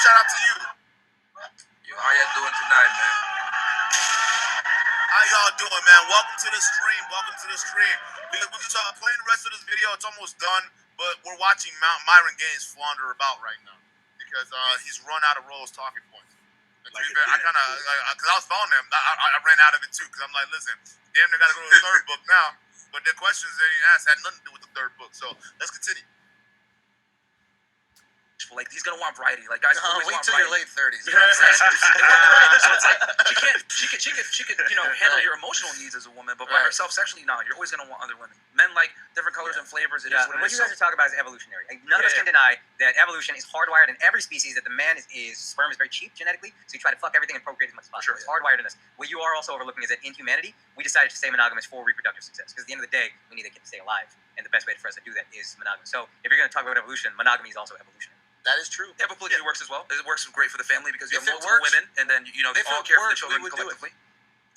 shout out to you. Yo, how y'all doing tonight, man? How y'all doing, man? Welcome to the stream. We're just playing the rest of this video. It's almost done, but we're watching Myron Gaines flounder about right now because he's run out of Rose talking points. Like because I was following him, I ran out of it too because I'm like, listen, damn, they got to go to the third book now. But the questions that he asked had nothing to do with the third book. So let's continue. Like, he's gonna want variety. Like, guys always wait want till variety. your late 30s. You know what I'm saying? So it's like she could handle your emotional needs as a woman, but by herself sexually, no, you're always gonna want other women. Men like different colors and flavors. It is what you guys are talking about is evolutionary. Like, none of us can deny that evolution is hardwired in every species. That the man is sperm is very cheap genetically, so you try to fuck everything and procreate as much as possible. It's hardwired in us. What you are also overlooking is that in humanity, we decided to stay monogamous for reproductive success. Because at the end of the day, we need a kid to stay alive, and the best way for us to do that is monogamous. So if you're gonna talk about evolution, monogamy is also evolutionary. That is true. Yeah, but polygamy works as well. It works great for the family because you have multiple women, and then they all care for the children collectively.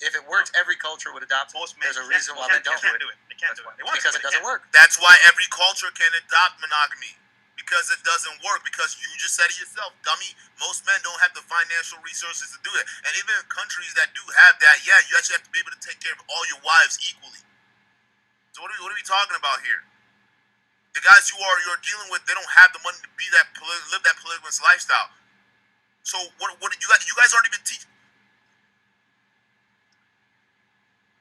If it works, every culture would adopt. There's a reason why they don't do it. They can't do it. Because it doesn't work. That's why every culture can adopt monogamy. Because it doesn't work. Because you just said it yourself, dummy. Most men don't have the financial resources to do it. And even in countries that do have that, you actually have to be able to take care of all your wives equally. So what are we talking about here? The guys you're dealing with, they don't have the money to be live that polygamous lifestyle. So what you guys aren't even teaching.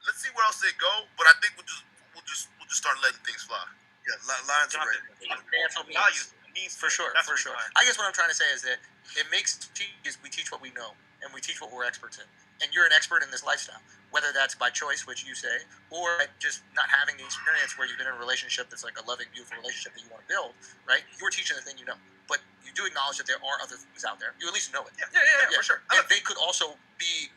Let's see where else they go, but I think we'll just start letting things fly. Yeah, lines are ready. For sure. I guess what I'm trying to say is that it makes we teach what we know and we teach what we're experts in. And you're an expert in this lifestyle, whether that's by choice, which you say, or just not having the experience where you've been in a relationship that's like a loving, beautiful relationship that you want to build, right? You're teaching the thing you know. But you do acknowledge that there are other things out there. You at least know it. Yeah, for sure. And they could also be,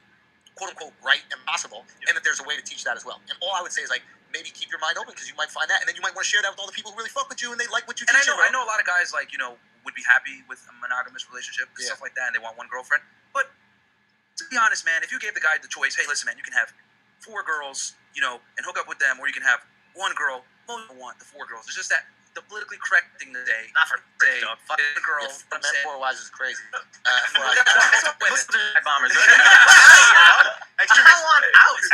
quote-unquote, right and possible, and that there's a way to teach that as well. And all I would say is, like, maybe keep your mind open because you might find that, and then you might want to share that with all the people who really fuck with you and they like what you teach. And I know a lot of guys, like, would be happy with a monogamous relationship and stuff like that, and they want one girlfriend. But to be honest, man, if you gave the guy the choice, hey, listen, man, you can have 4 girls, and hook up with them, or you can have 1 girl. Most people want the 4 girls. It's just that the politically correct thing to say, not for say, fuck the girl. The men 4 wives is crazy. Bombers.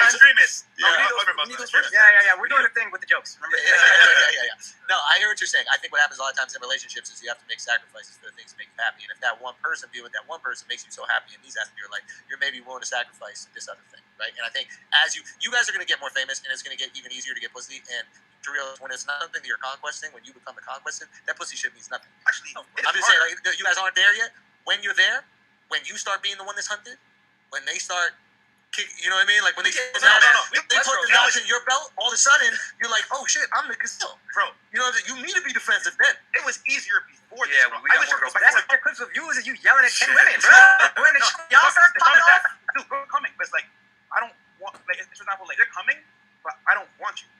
Extremists. Yeah. We're doing a thing with the jokes. Remember? Yeah. No, I hear what you're saying. I think what happens a lot of times in relationships is you have to make sacrifices for the things that make you happy. And if that one person, being with that one person, makes you so happy in these aspects of your life, you're maybe willing to sacrifice this other thing, right? And I think as you guys are going to get more famous, and it's going to get even easier to get pussy. And to realize when it's not something that you're conquesting, when you become the conquested, that pussy shit means nothing. Actually, I'm just saying, like, you guys aren't there yet. When you're there, when you start being the one that's hunted, when they start, you know what I mean? Like when they put the knowledge in your belt, all of a sudden you're like, oh shit, I'm the gazelle, bro. You know, you need to be defensive then. It was easier before. Yeah, this, we got more girls. That's what clips of you is you yelling at 10 women, bro. When y'all start popping off, dude, we're coming. But it's like I don't want. Like, for example, like they're coming, but I don't want you.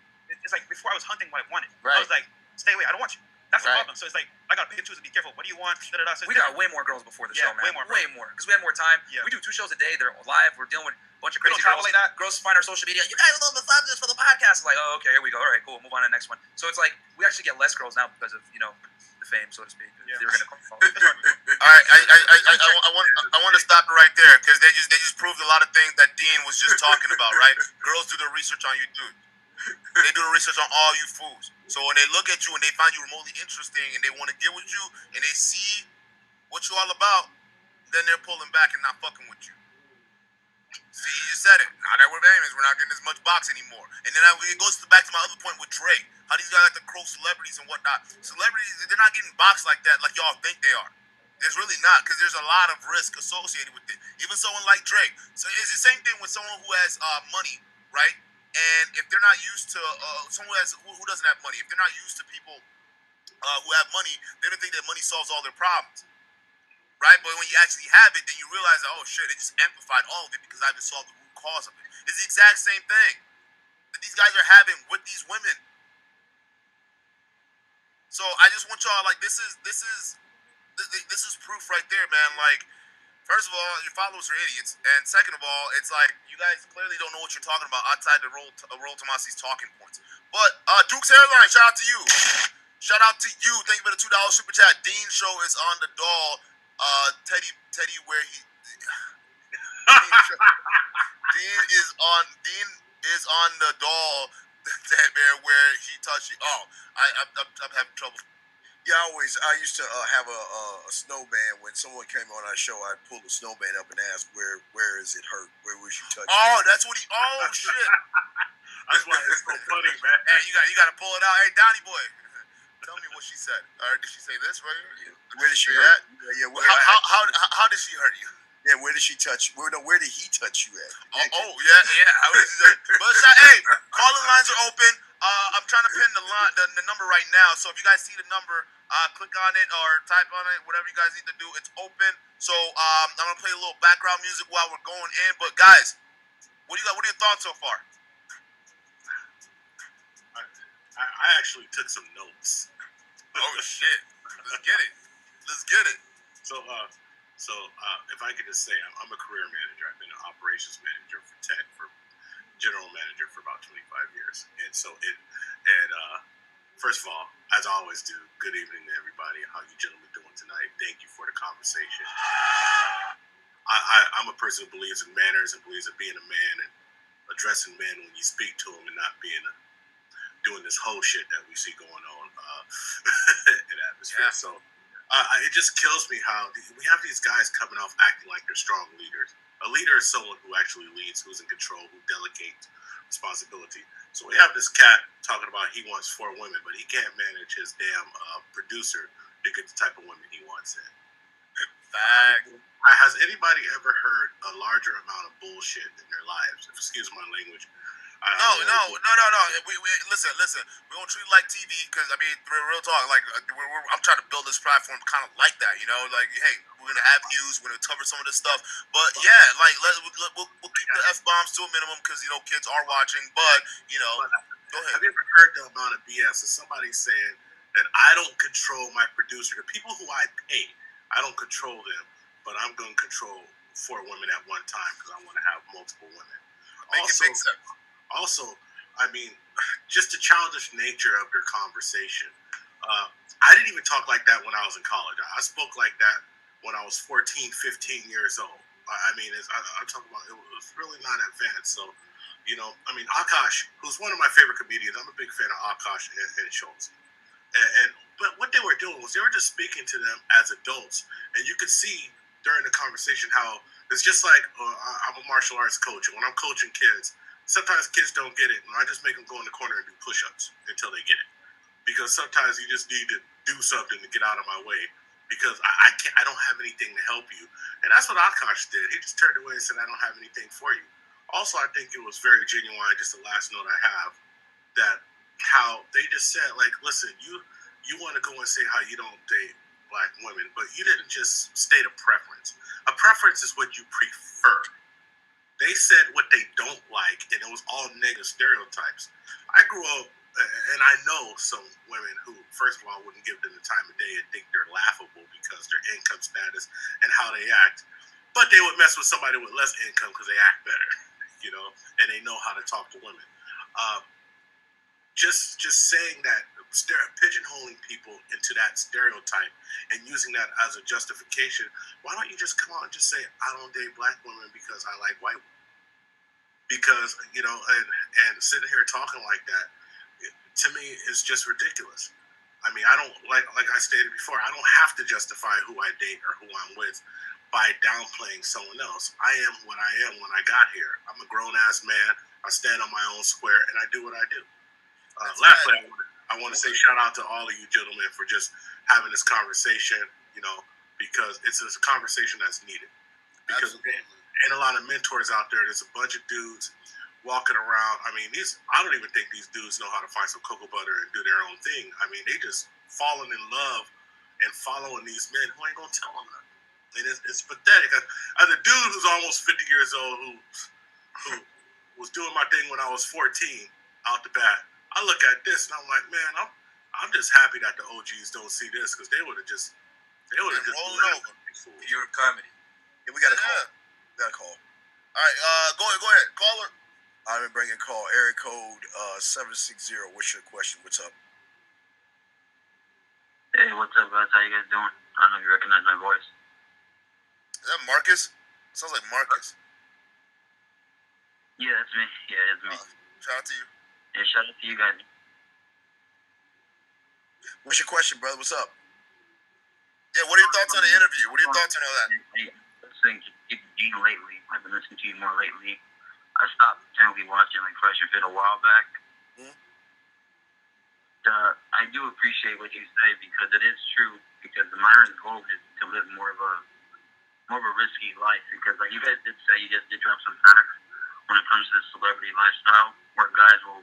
It's like before I was hunting what I wanted. Right. I was like, stay away. I don't want you. That's the problem. So it's like I gotta pick and choose and be careful. What do you want? So we got way more girls before the show, man. Way more. Because we have more time. Yeah. We do 2 shows a day. They're live. We're dealing with a bunch of crazy girls. Like that. Girls find our social media. You guys love the misogynist for the podcast. Like, oh, okay, here we go. All right, cool. Move on to the next one. So it's like we actually get less girls now because of the fame, so to speak. Yeah. They were gonna all right, I want to stop it right there because they just proved a lot of things that Dean was just talking about, right? Girls do their research on you, dude. They do the research on all you fools. So when they look at you and they find you remotely interesting and they want to get with you and they see what you're all about, then they're pulling back and not fucking with you. See, you just said it. Now that we're famous, we're not getting as much box anymore. And then it goes back to my other point with Drake. How these guys like to crow celebrities and whatnot. Celebrities, they're not getting boxed like that like y'all think they are. There's really not, because there's a lot of risk associated with it. Even someone like Drake. So it's the same thing with someone who has money, right? And if they're not used to someone who doesn't have money, if they're not used to people who have money, they don't think that money solves all their problems, right? But when you actually have it, then you realize that, oh shit, it just amplified all of it because I haven't solved the root cause of it. It's the exact same thing that these guys are having with these women. So I just want y'all, like, this is proof right there, man. Like, first of all, your followers are idiots, and second of all, it's like you guys clearly don't know what you're talking about outside the Roll Tomasi's talking points. But Duke's Hairline, shout out to you. Shout out to you. Thank you for the $2 super chat. Dean Show is on the doll. Teddy, where he Dean is on the doll Ted Bear where he touched you. Oh, I'm having trouble. Yeah, I used to have a snowman. When someone came on our show, I'd pull the snowman up and ask, where is it hurt? Where was you touching? Oh, that's what he. Oh shit. That's why it's so funny, man. Hey, you got to pull it out. Hey, Donnie boy, tell me what she said. Did she say this right here? Where did she hurt? Yeah. How did she hurt you? Yeah, where did she touch? Where did he touch you at? Yeah. How did she say? But hey, calling lines are open. I'm trying to pin the number right now. So if you guys see the number, click on it or type on it, whatever you guys need to do. It's open. So I'm gonna play a little background music while we're going in. But guys, what do you got? What are your thoughts so far? I actually took some notes. Oh shit! Let's get it. So if I could just say, I'm a career manager. I've been an operations manager for tech, for general manager for about 25 years. And first of all, as I always do, good evening to everybody. How you gentlemen doing tonight? Thank you for the conversation. I'm a person who believes in manners and believes in being a man and addressing men when you speak to them and not doing this whole shit that we see going on in atmosphere. Yeah. So it just kills me how we have these guys coming off acting like they're strong leaders. A leader is someone who actually leads, who's in control, who delegates responsibility. So we have this cat talking about he wants 4 women, but he can't manage his damn producer to get the type of women he wants in. Has anybody ever heard a larger amount of bullshit in their lives? Excuse my language. No. We listen. We don't treat it like TV because I mean, real talk. Like I'm trying to build this platform kind of like that. You know, like hey, we're gonna have news. We're gonna cover some of this stuff. But yeah, like we'll keep the F-bombs to a minimum because you know kids are watching. But you know, go ahead. Have you ever heard the amount of BS of somebody saying that I don't control my producer? The people who I pay, I don't control them, but I'm going to control 4 women at one time because I want to have multiple women. Make sense. Also, I mean, just the childish nature of their conversation. I didn't even talk like that when I was in college. I spoke like that when I was 14, 15 years old. I mean, I'm talking about it was really not advanced. So, you know, I mean, Akash, who's one of my favorite comedians, I'm a big fan of Akash and Schultz. But what they were doing was they were just speaking to them as adults. And you could see during the conversation how it's just like I'm a martial arts coach. And when I'm coaching kids, sometimes kids don't get it, and I just make them go in the corner and do push-ups until they get it. Because sometimes you just need to do something to get out of my way. Because I don't have anything to help you, and that's what Akash did. He just turned away and said, "I don't have anything for you." Also, I think it was very genuine. Just the last note I have, that how they just said, like, listen, you want to go and say how you don't date black women, but you didn't just state a preference. A preference is what you prefer. They said what they don't like, and it was all negative stereotypes. I grew up, and I know some women who, first of all, wouldn't give them the time of day and think they're laughable because their income status and how they act. But they would mess with somebody with less income because they act better, you know, and they know how to talk to women. Just saying that, pigeonholing people into that stereotype and using that as a justification. Why don't you just come out and just say, I don't date black women because I like white women? Because, you know, and sitting here talking like that, to me, is just ridiculous. I mean, I don't, like I stated before, I don't have to justify who I date or who I'm with by downplaying someone else. I am what I am when I got here. I'm a grown-ass man. I stand on my own square, and I do what I do. Lastly, I want to say shout out to all of you gentlemen for just having this conversation, you know, because it's a conversation that's needed. Because ain't a lot of mentors out there. There's a bunch of dudes walking around. I mean, I don't even think these dudes know how to find some cocoa butter and do their own thing. I mean, they just falling in love and following these men who ain't gonna tell them nothing. And it's pathetic. As a dude who's almost 50 years old, who was doing my thing when I was 14 out the bat, I look at this and I'm like, man, I'm just happy that the OGs don't see this because they would have just rolled over. Pure comedy. Yeah, we got a call. All right, go ahead. Caller. I've been bringing call. Area code 760. What's your question? What's up? Hey, what's up, guys? How you guys doing? I don't know if you recognize my voice. Is that Marcus? Sounds like Marcus. Yeah, that's me. Yeah, it's me. Shout out to you. Yeah, shout out to you guys. What's your question, brother? What's up? Yeah, what are your thoughts on the interview? What are your thoughts on all that? Listening to Dean lately. I've been listening to you more lately. I stopped generally watching like Fresh and Fit a while back. Mm-hmm. I do appreciate what you say because it is true. Because the Myron's goal is to live more of a risky life. Because like you guys did say, you just did drop some facts when it comes to the celebrity lifestyle, where guys will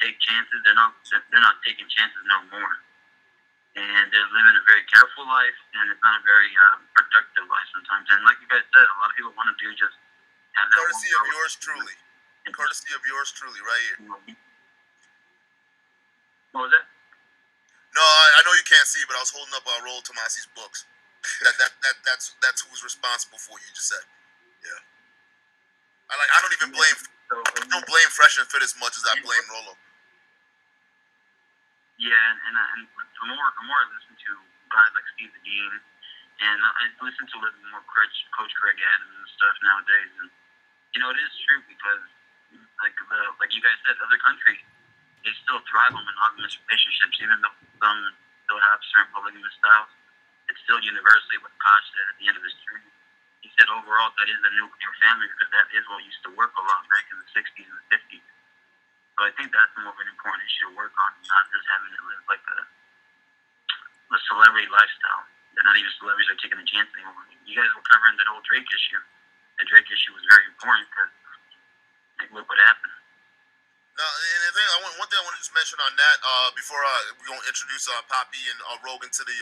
take chances. They're not taking chances no more. And they're living a very careful life, and it's not a very productive life sometimes. And like you guys said, a lot of people want to do just have that. Courtesy of yours truly. Courtesy of yours truly, right here. What was that? No, I know you can't see, but I was holding up Raul Tomasi's books. That's who's responsible for you just said. Yeah. I don't even blame. I don't blame Fresh and Fit as much as I blame Rolo. Yeah, and the more I listen to guys like Steve the Dean, and I listen to a little more Coach Greg Adams and stuff nowadays, and you know it is true because like you guys said, other countries they still thrive on monogamous relationships, even though some still have certain polygamous styles. It's still universally what Akash said at the end of his journey. He said overall that is the nuclear family because that is what used to work a lot back in the 60s and the 50s. So I think that's more of an important issue to work on, not just having to live like a celebrity lifestyle. That not even celebrities are taking a chance anymore. You guys were covering that whole Drake issue. The Drake issue was very important because like look what happened. No, and the thing, one thing I want to just mention on that before we're going to introduce Poppy and Rogan to the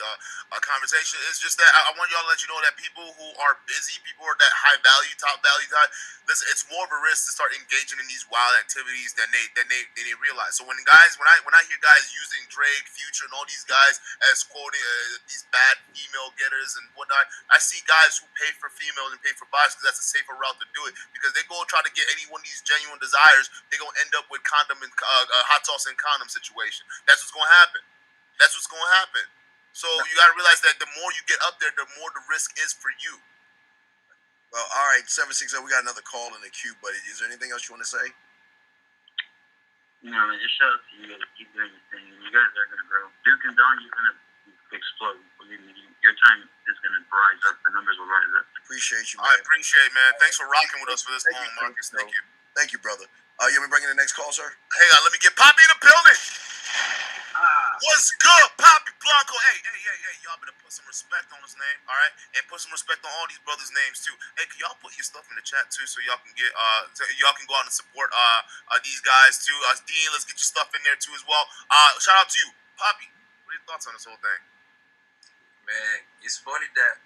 conversation is just that I want y'all to let you know that people who are busy, people who are that high value, top value guy, listen, it's more of a risk to start engaging in these wild activities than they realize. So when I hear guys using Drake, Future, and all these guys as quoting these bad female getters and whatnot, I see guys who pay for females and pay for bodies because that's a safer route to do it. Because they go try to get any one of these genuine desires, they gonna end up with condom and hot sauce and condom situation. That's what's gonna happen. So you gotta realize that the more you get up there, the more the risk is for you. Well, all right, 760. We got another call in the queue, buddy. Is there anything else you want to say? No, man, just shout out to you guys. Keep doing your thing. You guys are gonna grow. Duke and Don, you're gonna explode. Believe me, your time is gonna rise up. The numbers will rise up. Appreciate you, man. I appreciate it, man. Thanks for rocking with us for this long, Marcus. Thank you. Thank you, brother. You want me to bring in the next call, sir? Hang on, let me get Poppy in the building. What's good, Poppy Blanco? Hey, y'all better put some respect on his name, all right? And put some respect on all these brothers' names too. Hey, can y'all put your stuff in the chat too, so y'all can get y'all can go out and support these guys too. Dean, let's get your stuff in there too as well. Shout out to you, Poppy. What are your thoughts on this whole thing? Man, it's funny that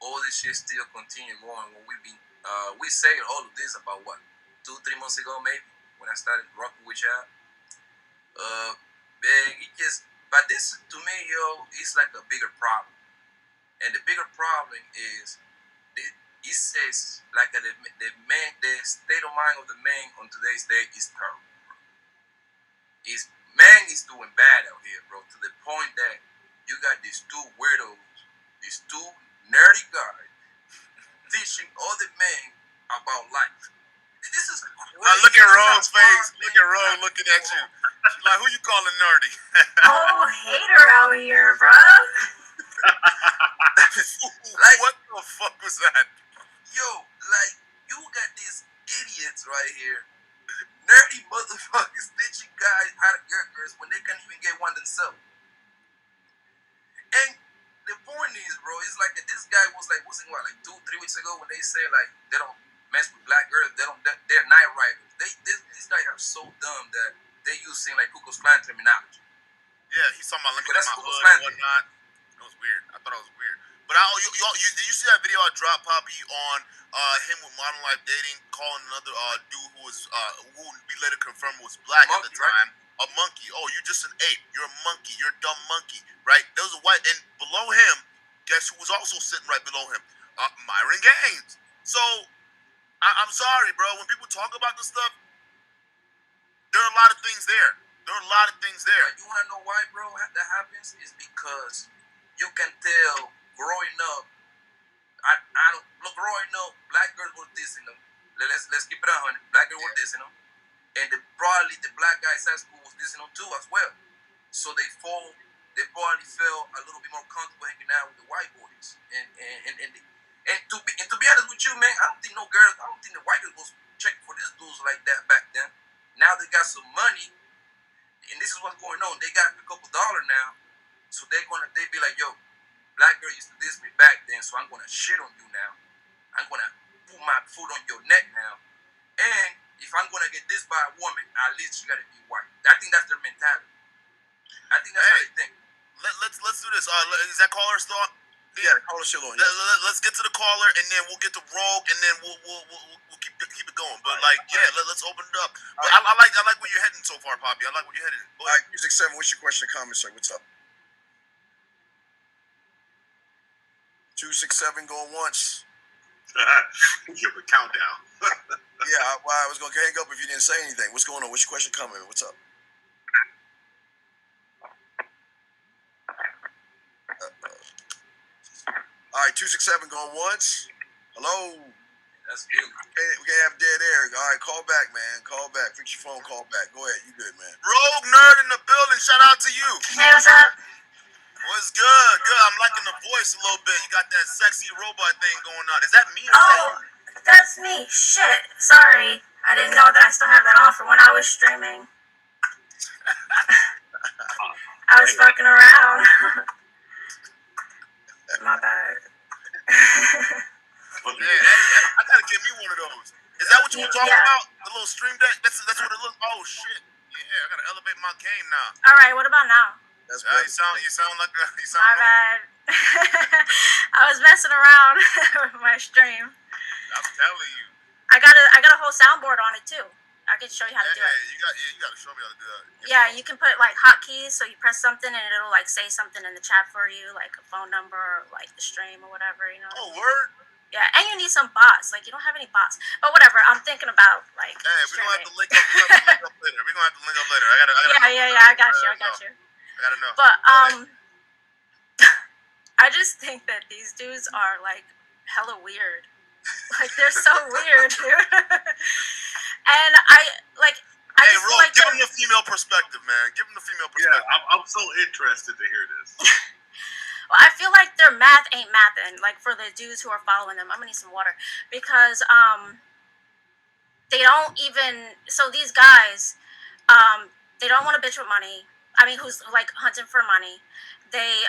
all this shit still continue going when we say all of this about what 2-3 months ago maybe when I started rocking with y'all. Man, but this to me, it's like a bigger problem, and the bigger problem is it says like the state of mind of the man on today's day is terrible. Man is doing bad out here, bro, to the point that you got these two weirdos, these two nerdy guys teaching other men about life. This is crazy. Look at Rome's face. Look at Rome looking at you. She's like, who you calling nerdy? Oh, hater out here, bro. Like, what the fuck was that? Yo, like, you got these idiots right here. Nerdy motherfuckers teaching guys how to get girls when they can't even get one themselves. And the point is, bro, it's like this guy was like, wasn't what, like 2-3 weeks ago when they say like they don't mess with black girls, they're night riders. These guys are so dumb that they using like Ku Klux Klan terminology. Yeah, he's talking about looking at my hood and whatnot. It was weird. I thought it was weird. But did you see that video I dropped, Poppy, on him with Modern Life Dating, calling another dude who we later confirmed was black monkey, at the time, right? A monkey. Oh, you're just an ape. You're a monkey. You're a dumb monkey, right? There was a white, and below him, guess who was also sitting right below him? Myron Gaines. So, I'm sorry, bro. When people talk about this stuff, there are a lot of things there. You want to know why, bro, that happens? Is because you can tell growing up, I don't, growing up, black girls were dissing them. Let's keep it 100. Black girls were dissing them, and probably the black guys at school was dissing them too as well. So they probably felt a little bit more comfortable hanging out with the white boys. And to be honest with you, man, I don't think the white girls was checking for these dudes like that back then. Now they got some money, and this is what's going on. They got a couple dollars now, so they be like, yo, black girl used to diss me back then, so I'm gonna shit on you now. I'm gonna put my foot on your neck now. And if I'm gonna get dissed by a woman, at least you gotta be white. I think that's their mentality. I think that's how they think. Let's do this. Is that caller still on? Yeah, the caller's still on. Let's get to the caller, and then we'll get to Rogue, and then we'll keep it going. But let's open it up. But I like where you're heading so far, Poppy. I like where you're heading. All right, Music 7, what's your question or comment, sir? What's up? 267 going once. Give a countdown. Yeah, I was going to hang up if you didn't say anything. What's going on? What's your question, comment? What's up? All right, 267 going once. Hello. That's good. We can't have dead air. All right, call back, man. Call back. Fix your phone. Call back. Go ahead. You good, man? Rogue nerd in the building. Shout out to you. Hey, what's up? What's good? Good. I'm liking the voice a little bit. You got that sexy robot thing going on. Is that me? Or Oh, that's me. Shit. Sorry. I didn't know that I still have that on for when I was streaming. I was fucking around. My bad. Hey, I gotta get me one of those. Is that what you were talking about? The little stream deck? That's what it looks. Oh shit! Yeah, I gotta elevate my game now. All right. What about now? That's You sound like My bad. I was messing around with my stream. I'm telling you. I got a whole soundboard on it too. I can show you how to do it. You gotta show me how to do that. Yeah, you can put like hotkeys, so you press something and it'll like say something in the chat for you, like a phone number or like the stream or whatever, you know. Oh, word. Yeah, and you need some bots. Like you don't have any bots, but whatever. I'm thinking about like. Hey, we're gonna have to link up. Later. We're gonna have to link up later. I gotta. Yeah. I got you. I gotta know. But I just think that these dudes are like hella weird. Like they're so weird, dude. And I just Ro, feel like give him the female perspective, man. Give him the female perspective. Yeah, I'm so interested to hear this. Well, I feel like their math ain't mathing. Like for the dudes who are following them, I'm gonna need some water because they don't even. So these guys, they don't want to bitch with money. I mean, who's like hunting for money? They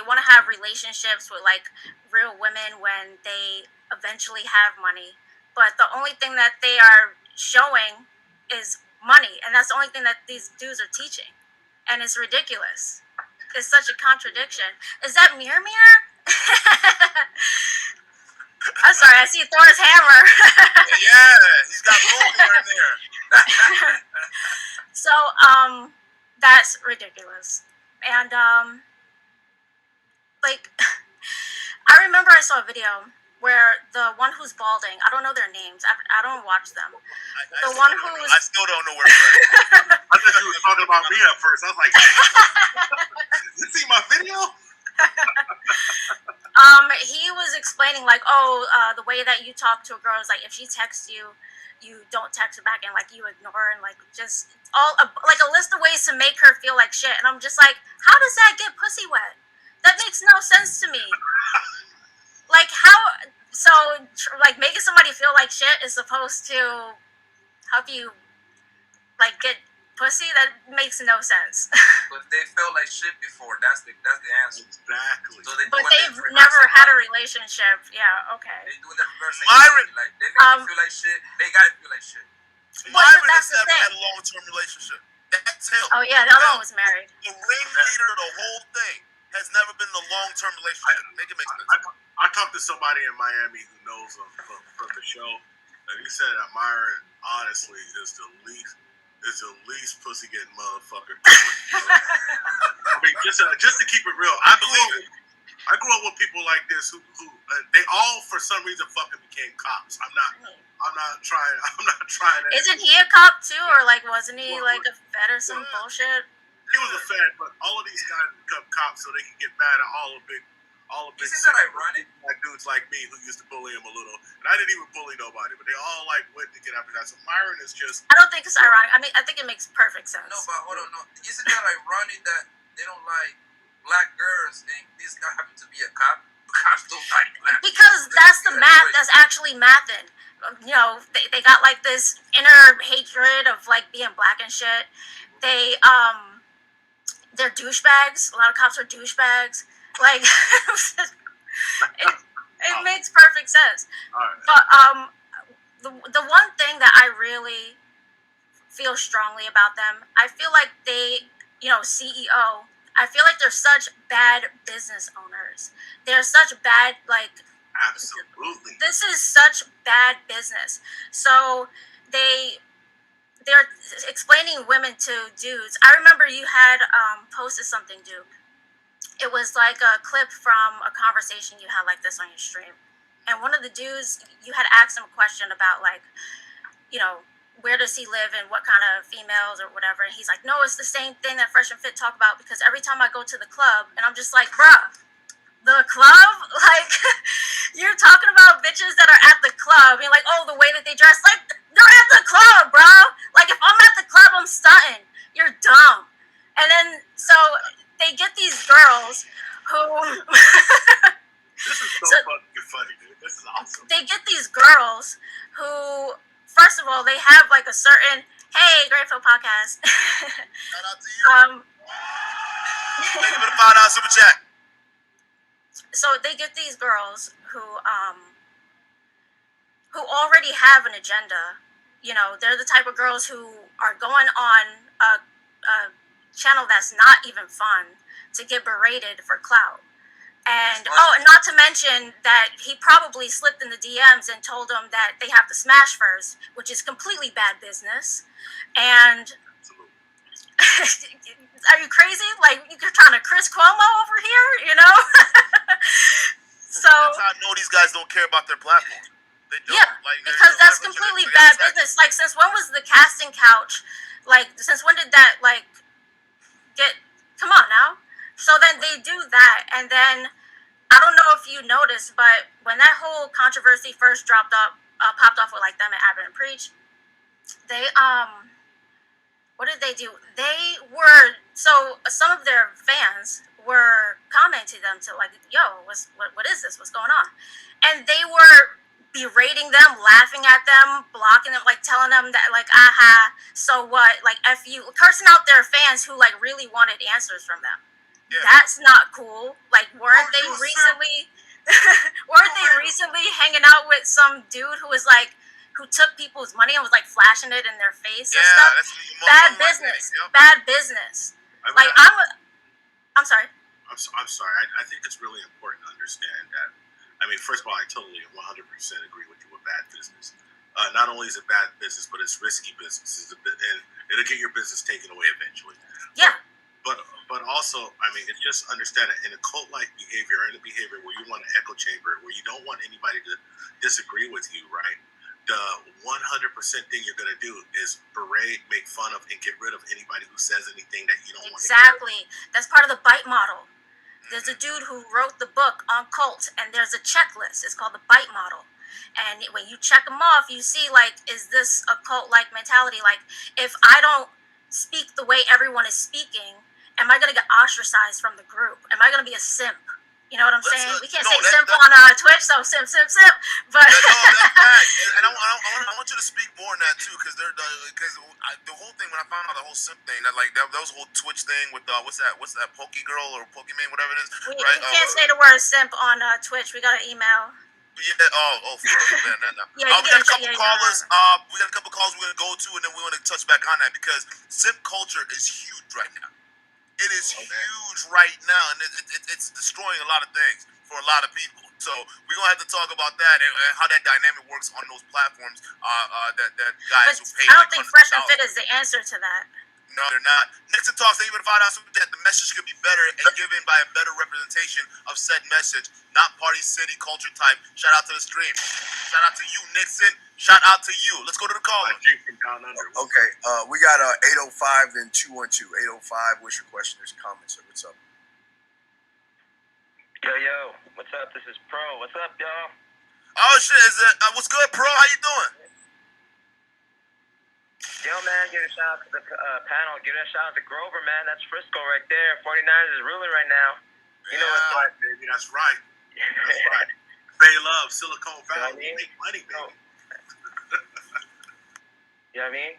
want to have relationships with like real women when they eventually have money. But the only thing that they are showing is money, and that's the only thing that these dudes are teaching, and it's ridiculous. It's such a contradiction. Is that Mirror? I'm sorry, I see Thor's hammer. Yeah, he's got room in there. So, that's ridiculous. And, like, I remember I saw a video where the one who's balding, I don't know their names. I don't watch them. I still don't know where it's at. I thought you were talking about me at first. I was like, you see my video? He was explaining like, the way that you talk to a girl is like if she texts you, you don't text her back and like you ignore and like just like a list of ways to make her feel like shit. And I'm just like, how does that get pussy wet? That makes no sense to me. Like like making somebody feel like shit is supposed to help you like get pussy? That makes no sense. But they felt like shit before. That's the answer. Exactly. So but they've never had a relationship. Yeah, okay. They do the reverse. Myron, like they make you feel like shit. They gotta feel like shit. Myron that's has the never thing. had a long-term relationship. That's him. Oh yeah, the other one was married. The ringleader of the whole thing has never been in a long-term relationship. Make it make sense. I talked to somebody in Miami who knows him from the show, and he said that Myron honestly is the least pussy getting motherfucker. I mean, just to keep it real, I grew up with people like this who they all for some reason fucking became cops. I'm not trying to. Isn't he a cop too, or like wasn't he like a vet or some bullshit? He was a fed, but all of these guys become cops so they can get mad at all all of Isn't that ironic? Like dudes like me who used to bully him a little, and I didn't even bully nobody, but they all like went to get after that. So Myron is just. I don't think it's ironic. I mean, I think it makes perfect sense. No, but hold on, no. Isn't that ironic that they don't like black girls and this guy happens to be a cop? Cops don't like black. Because that's the math that's actually mathing. You know, they got like this inner hatred of like being black and shit. They're douchebags. A lot of cops are douchebags. Like, it makes perfect sense. But the one thing that I really feel strongly about them, I feel like they, CEO, I feel like they're such bad business owners. They're such bad, like, absolutely. This is such bad business. So they're explaining women to dudes. I remember you had posted something, Duke. It was like a clip from a conversation you had like this on your stream. And one of the dudes, you had asked him a question about like, where does he live and what kind of females or whatever. And he's like, no, it's the same thing that Fresh and Fit talk about because every time I go to the club, and I'm just like, bruh, the club? Like, you're talking about bitches that are at the club. You're like, oh, the way that they dress. Like, they're at the club, bro. Like, if I'm at the club, I'm stunting. You're dumb. And then, so they get these girls who... This is so fucking funny, dude. This is awesome. They get these girls who, first of all, they have like a certain... Hey, Grateful Podcast. Shout out to you. Thank you for the $5 super chat. So they get these girls who already have an agenda. They're the type of girls who are going on a channel that's not even fun to get berated for clout. And not to mention that he probably slipped in the DMs and told them that they have to smash first, which is completely bad business. And are you crazy? Like, you're trying to Chris Cuomo over here, So that's how I know these guys don't care about their platform. They don't. Yeah, because that's completely bad business. Like, since when was the casting couch? Like, since when did that get? Come on now. So then they do that, and then I don't know if you noticed, but when that whole controversy first popped off with like them and Abbott and Preach, they what did they do? So some of their fans were commenting them to like, yo, what is this? What's going on? And they were berating them, laughing at them, blocking them, like telling them that like, aha, so what? Like, F you, cursing out their fans who like really wanted answers from them. Yeah. That's not cool. Like, weren't they recently hanging out with some dude who was like, who took people's money and was like flashing it in their face and stuff? Bad business. Bad business. Like, I'm sorry. I'm sorry. I think it's really important to understand that. I mean, first of all, I totally 100% agree with you with bad business. Not only is it bad business, but it's risky business, and it'll get your business taken away eventually. Yeah. But also, I mean, it's just understand that in a cult-like behavior, or in a behavior where you want an echo chamber, where you don't want anybody to disagree with you, right? The 100% thing you're going to do is berate, make fun of, and get rid of anybody who says anything that you don't want to hear. Exactly. That's part of the bite model. There's a dude who wrote the book on cults, and there's a checklist. It's called the bite model. And when you check them off, you see, like, is this a cult-like mentality? Like, if I don't speak the way everyone is speaking, am I going to get ostracized from the group? Am I going to be a simp? You know what I'm saying? We can't say simp on Twitch, so simp. But and I want you to speak more on that too, because the whole thing when I found out the whole simp thing, that was a whole Twitch thing with what's that Pokey Girl or Pokemon, whatever it is. We can't say the word simp on Twitch. We got an email. Yeah. Oh, for real, man. No. Yeah, we got a couple callers. We got a couple calls we're gonna go to, and then we want to touch back on that because simp culture is huge right now. It is huge right now, and it's destroying a lot of things for a lot of people. So we're gonna have to talk about that and how that dynamic works on those platforms. That guys who pay. I don't think Fresh and Fit is the answer to that. No, they're not. Next to talk, thank you for the $5 super chat. The message could be better and given by a better representation of said message, not party city culture type. Shout out to the stream. Shout out to you, Nixon. Shout out to you. Let's go to the caller. Okay, we got 805 then 212. 805. What's your question? There's comments. What's up? Yo, what's up? This is Pro. What's up, y'all? Oh shit, is it? What's good, Pro? How you doing? Yo, man, give a shout out to the panel. Give a shout out to Grover, man. That's Frisco right there. 49ers is ruling right now. You know what's right, baby. That's right. That's right. Bay Love, Silicon Valley. We make money, baby. You know what I mean?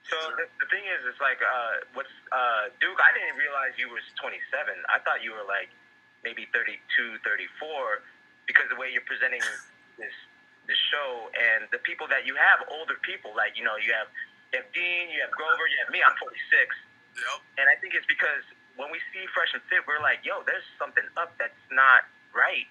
So the thing is, it's like, Duke, I didn't realize you was 27. I thought you were like maybe 32, 34, because the way you're presenting this show and the people that you have, older people, like, you have Dean, you have Grover, you have me, I'm 46. Yep. And I think it's because when we see Fresh and Fit, we're like, yo, there's something up that's not right.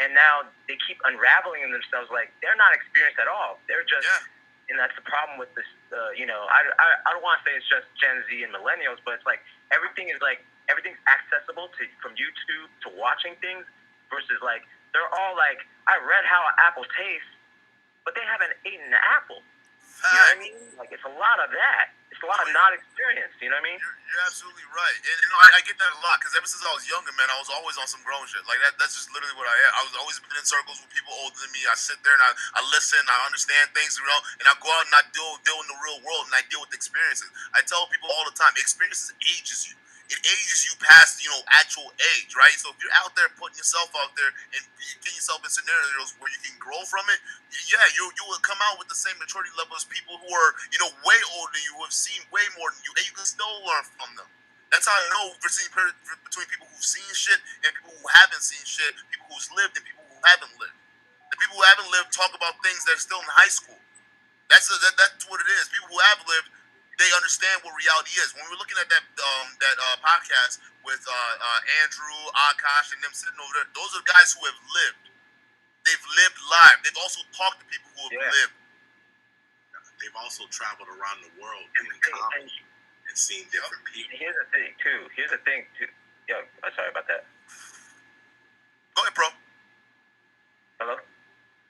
And now they keep unraveling themselves like they're not experienced at all. They're just... Yeah. And that's the problem with this, I don't want to say it's just Gen Z and millennials, but it's like everything's accessible from YouTube to watching things versus like, they're all like, I read how an apple tastes, but they haven't eaten an apple. You know what I mean? Like, it's a lot of that. It's a lot of not experience, you know what I mean? You're absolutely right. And I get that a lot because ever since I was younger, man, I was always on some grown shit. Like, that's just literally what I am. I was always been in circles with people older than me. I sit there and I listen, I understand things, and I go out and I deal in the real world and I deal with experiences. I tell people all the time, experiences ages you. It ages you past, actual age, right? So if you're out there putting yourself out there and getting yourself in scenarios where you can grow from it, yeah, you will come out with the same maturity level as people who are, way older than you, who have seen way more than you, and you can still learn from them. That's how I know between people who've seen shit and people who haven't seen shit, people who's lived and people who haven't lived. The people who haven't lived talk about things that are still in high school. That's what it is. People who have lived, they understand what reality is. When we're looking at that podcast with Andrew, Akash, and them sitting over there, those are the guys who have lived. They've lived live. They've also talked to people who have lived. They've also traveled around the world doing comedy and seen different people. Here's the thing, too. Yo, sorry about that. Go ahead, bro. Hello?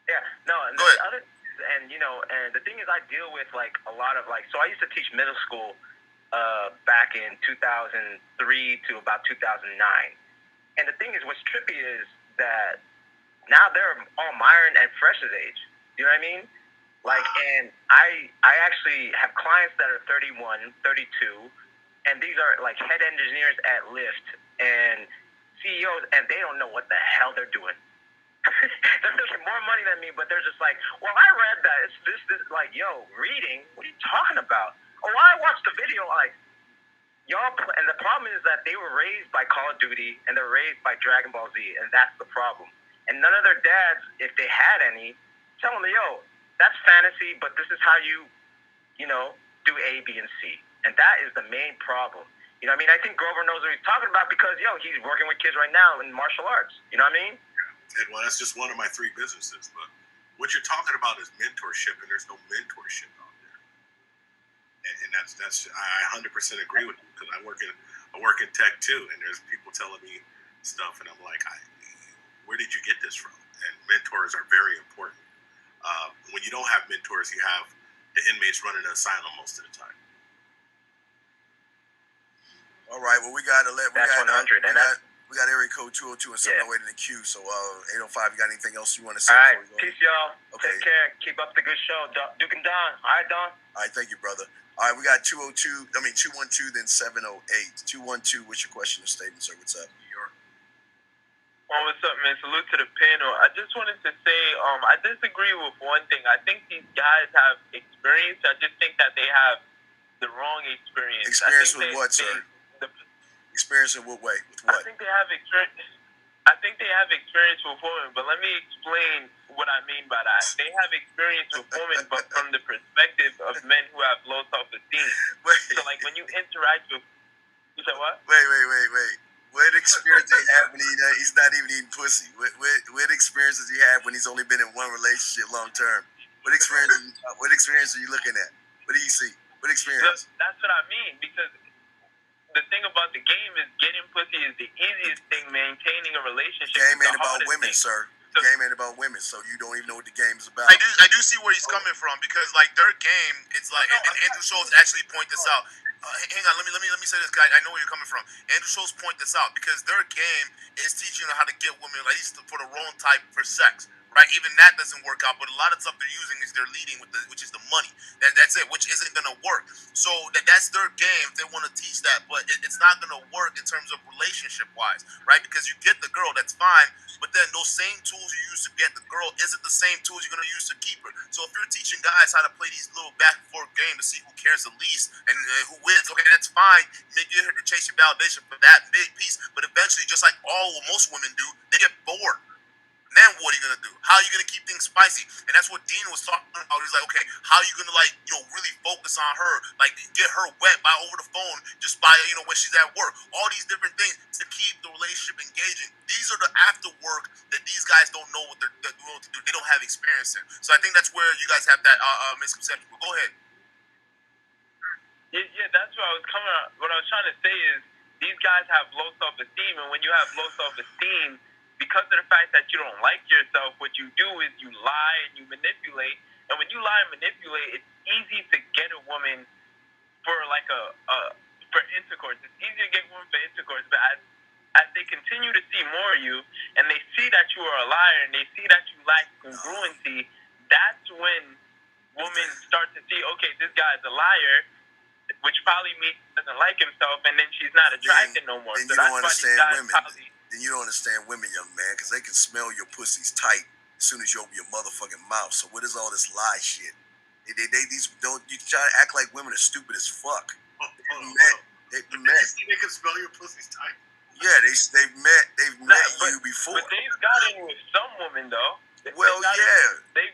Yeah, no, and go ahead. And the thing is, I deal with like a lot of so I used to teach middle school back in 2003 to about 2009. And the thing is, what's trippy is that now they're all Myron and Fresh's age. You know what I mean? Like, and I actually have clients that are 31, 32, and these are like head engineers at Lyft and CEOs, and they don't know what the hell they're doing. They're making more money than me, but they're just like, well, I read that. It's this, like, yo, reading? What are you talking about? Oh, I watched the video, like, and the problem is that they were raised by Call of Duty, and they're raised by Dragon Ball Z, and that's the problem. And none of their dads, if they had any, tell them, yo, that's fantasy, but this is how you do A, B, and C. And that is the main problem. You know what I mean? I think Grover knows what he's talking about because, he's working with kids right now in martial arts. You know what I mean? And well, that's just one of my 3 businesses. But what you're talking about is mentorship, and there's no mentorship out there. And that's I 100% agree with you because I work in tech too, and there's people telling me stuff, and I'm like, where did you get this from? And mentors are very important. When you don't have mentors, you have the inmates running an asylum most of the time. All right, well, we got 100, we got area code 202 and 708 in the queue. So 805, you got anything else you want to say? All right, peace, y'all. Okay. Take care. Keep up the good show. Duke and Don. All right, Don. All right, thank you, brother. All right, we got 212, then 708. 212, what's your question or statement, sir? What's up? New York. Oh, what's up, man? Salute to the panel. I just wanted to say, I disagree with one thing. I think these guys have experience. I just think that they have the wrong experience. Experience with what, sir? Experience in what way? With what? I think they have experience with women, but let me explain what I mean by that. They have experience with women, but from the perspective of men who have low self-esteem. So, like, when you interact with... You said what? Wait. What experience do you have when he's not even eating pussy? What experience does he have when he's only been in one relationship long term? What experience are you looking at? What do you see? What experience? That's what I mean, because the thing about the game is getting pussy is the easiest thing. Maintaining a relationship. Game ain't about women, sir. The game ain't about women, so you don't even know what the game is about. I do see where he's coming from because like their game, it's like, and Andrew Schultz actually point this out. Hang on, let me say this, guy. I know where you're coming from. Andrew Schultz point this out because their game is teaching them how to get women, at least for the wrong type for sex, right? Even that doesn't work out. But a lot of stuff they're using is they're leading with which is the money. That's it, which isn't gonna work. So that's their game. They want to teach that, but it's not gonna work in terms of relationship wise, right? Because you get the girl, that's fine. But then those same tools you use to get the girl isn't the same tools you're gonna use to keep her. So if you're teaching guys how to play these little back and forth games to see who cares the least and who wins, okay, that's fine. Maybe you're here to chase your validation for that big piece, but eventually, just like most women do, they get bored. Then what are you gonna do? How are you gonna keep things spicy? And that's what Dean was talking about. He's like, okay, how are you gonna really focus on her, like get her wet by over the phone, just by when she's at work. All these different things to keep the relationship engaging. These are the after work that these guys don't know what they're doing to do. They don't have experience in. So I think that's where you guys have that misconception. But go ahead. Yeah, that's what I was coming. What I was trying to say is these guys have low self-esteem, and when you have low self-esteem, because of the fact that you don't like yourself, what you do is you lie and you manipulate. And when you lie and manipulate, it's easy to get a woman for for intercourse. It's easy to get a woman for intercourse, but as they continue to see more of you, and they see that you are a liar, and they see that you lack congruency, that's when women start to see, okay, this guy's a liar, which probably means he doesn't like himself, and then she's not attracted no more. Then so you that's don't why these understand guys women. probably... Then you don't understand women, young man, because they can smell your pussies tight as soon as you open your motherfucking mouth. So what is all this lie shit? You try to act like women are stupid as fuck. They can smell your pussies tight. Yeah, they've met you before. But they've gotten with some women though. They've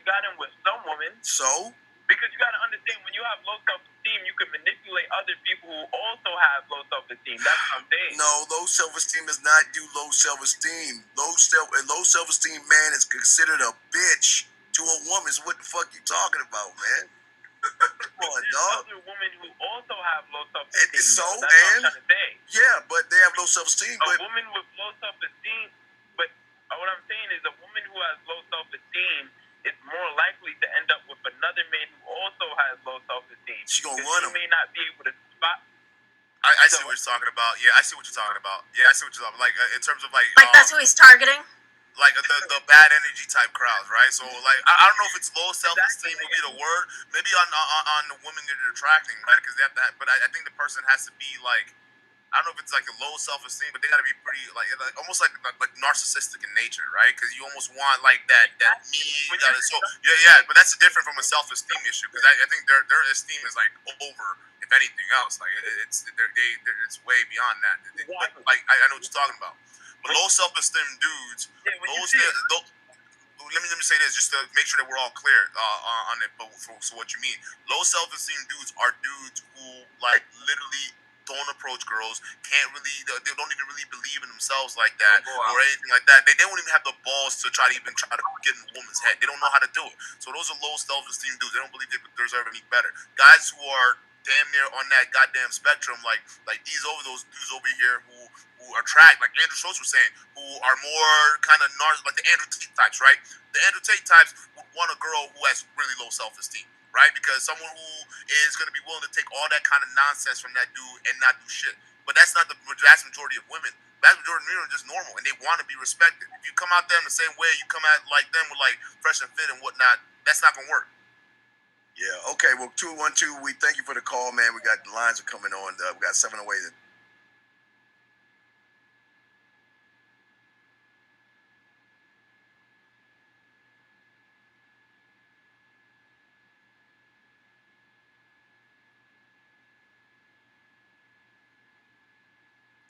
gotten with some women. So? Because you got to understand, when you have low self-esteem, you can manipulate other people who also have low self-esteem. That's what I'm saying. No, low self-esteem does not do low self-esteem. Low self-esteem man is considered a bitch to a woman. So what the fuck you talking about, man? Come on, dog. Other women who also have low self-esteem. So, that's what I'm trying to say. Yeah, but they have low self-esteem. A woman with low self-esteem, but what I'm saying is a woman who has low self-esteem is more likely to end up with another man who also has low self-esteem. She gonna run him. She may not be able to spot. I see what you're talking about. Yeah, I see what you're talking about. Yeah, I see what you're talking about. Like in terms of like that's who he's targeting. Like the bad energy type crowds, right? So like I don't know if it's low self-esteem would be the word. Maybe on the women that they're attracting, right? Because they have that. But I think the person has to be like, I don't know if it's like a low self-esteem, but they got to be pretty like almost like narcissistic in nature, right? Because you almost want like that me. So yeah. But that's different from a self-esteem issue because I think their esteem is like over if anything else. Like it's way beyond that. But like I know what you're talking about. But low self-esteem dudes, let me say this just to make sure that we're all clear on it. But so what you mean? Low self-esteem dudes are dudes who like literally don't approach girls, they don't even really believe in themselves like that or anything like that. They don't even have the balls to try to get in a woman's head. They don't know how to do it. So those are low self-esteem dudes. They don't believe they deserve any better. Guys who are damn near on that goddamn spectrum, like those dudes over here who attract, like Andrew Schultz was saying, who are more kind of like the Andrew Tate types, right? The Andrew Tate types would want a girl who has really low self-esteem, right? Because someone who is going to be willing to take all that kind of nonsense from that dude and not do shit. But that's not the vast majority of women. The vast majority of women are just normal, and they want to be respected. If you come out them the same way you come at like them with like fresh and fit and whatnot, that's not going to work. Yeah, okay. Well, 212, we thank you for the call, man. We got the lines are coming on. We got 708.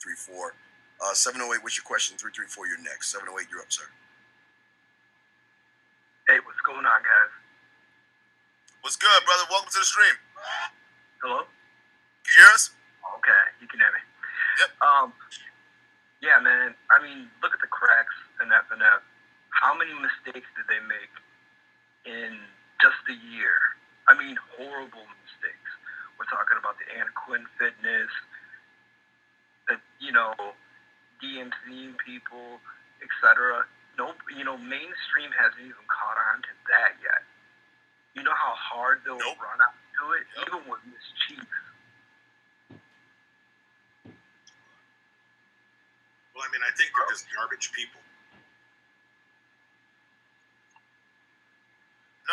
334. 708, what's your question? 334, you're next. 708, you're up, sir. Hey, what's going on, guys? What's good, brother? Welcome to the stream. Hello? Can you hear us? Okay, you can hear me. Yep. Yeah, man. I mean, look at the cracks in FNF. How many mistakes did they make in just a year? I mean, horrible mistakes. We're talking about the Anna Quinn fitness, the, DMCing people, etc. No, mainstream hasn't even caught on to that yet. You know how hard they'll run out to it, even with Miss Chiefs. mean, I think they're just garbage people. No,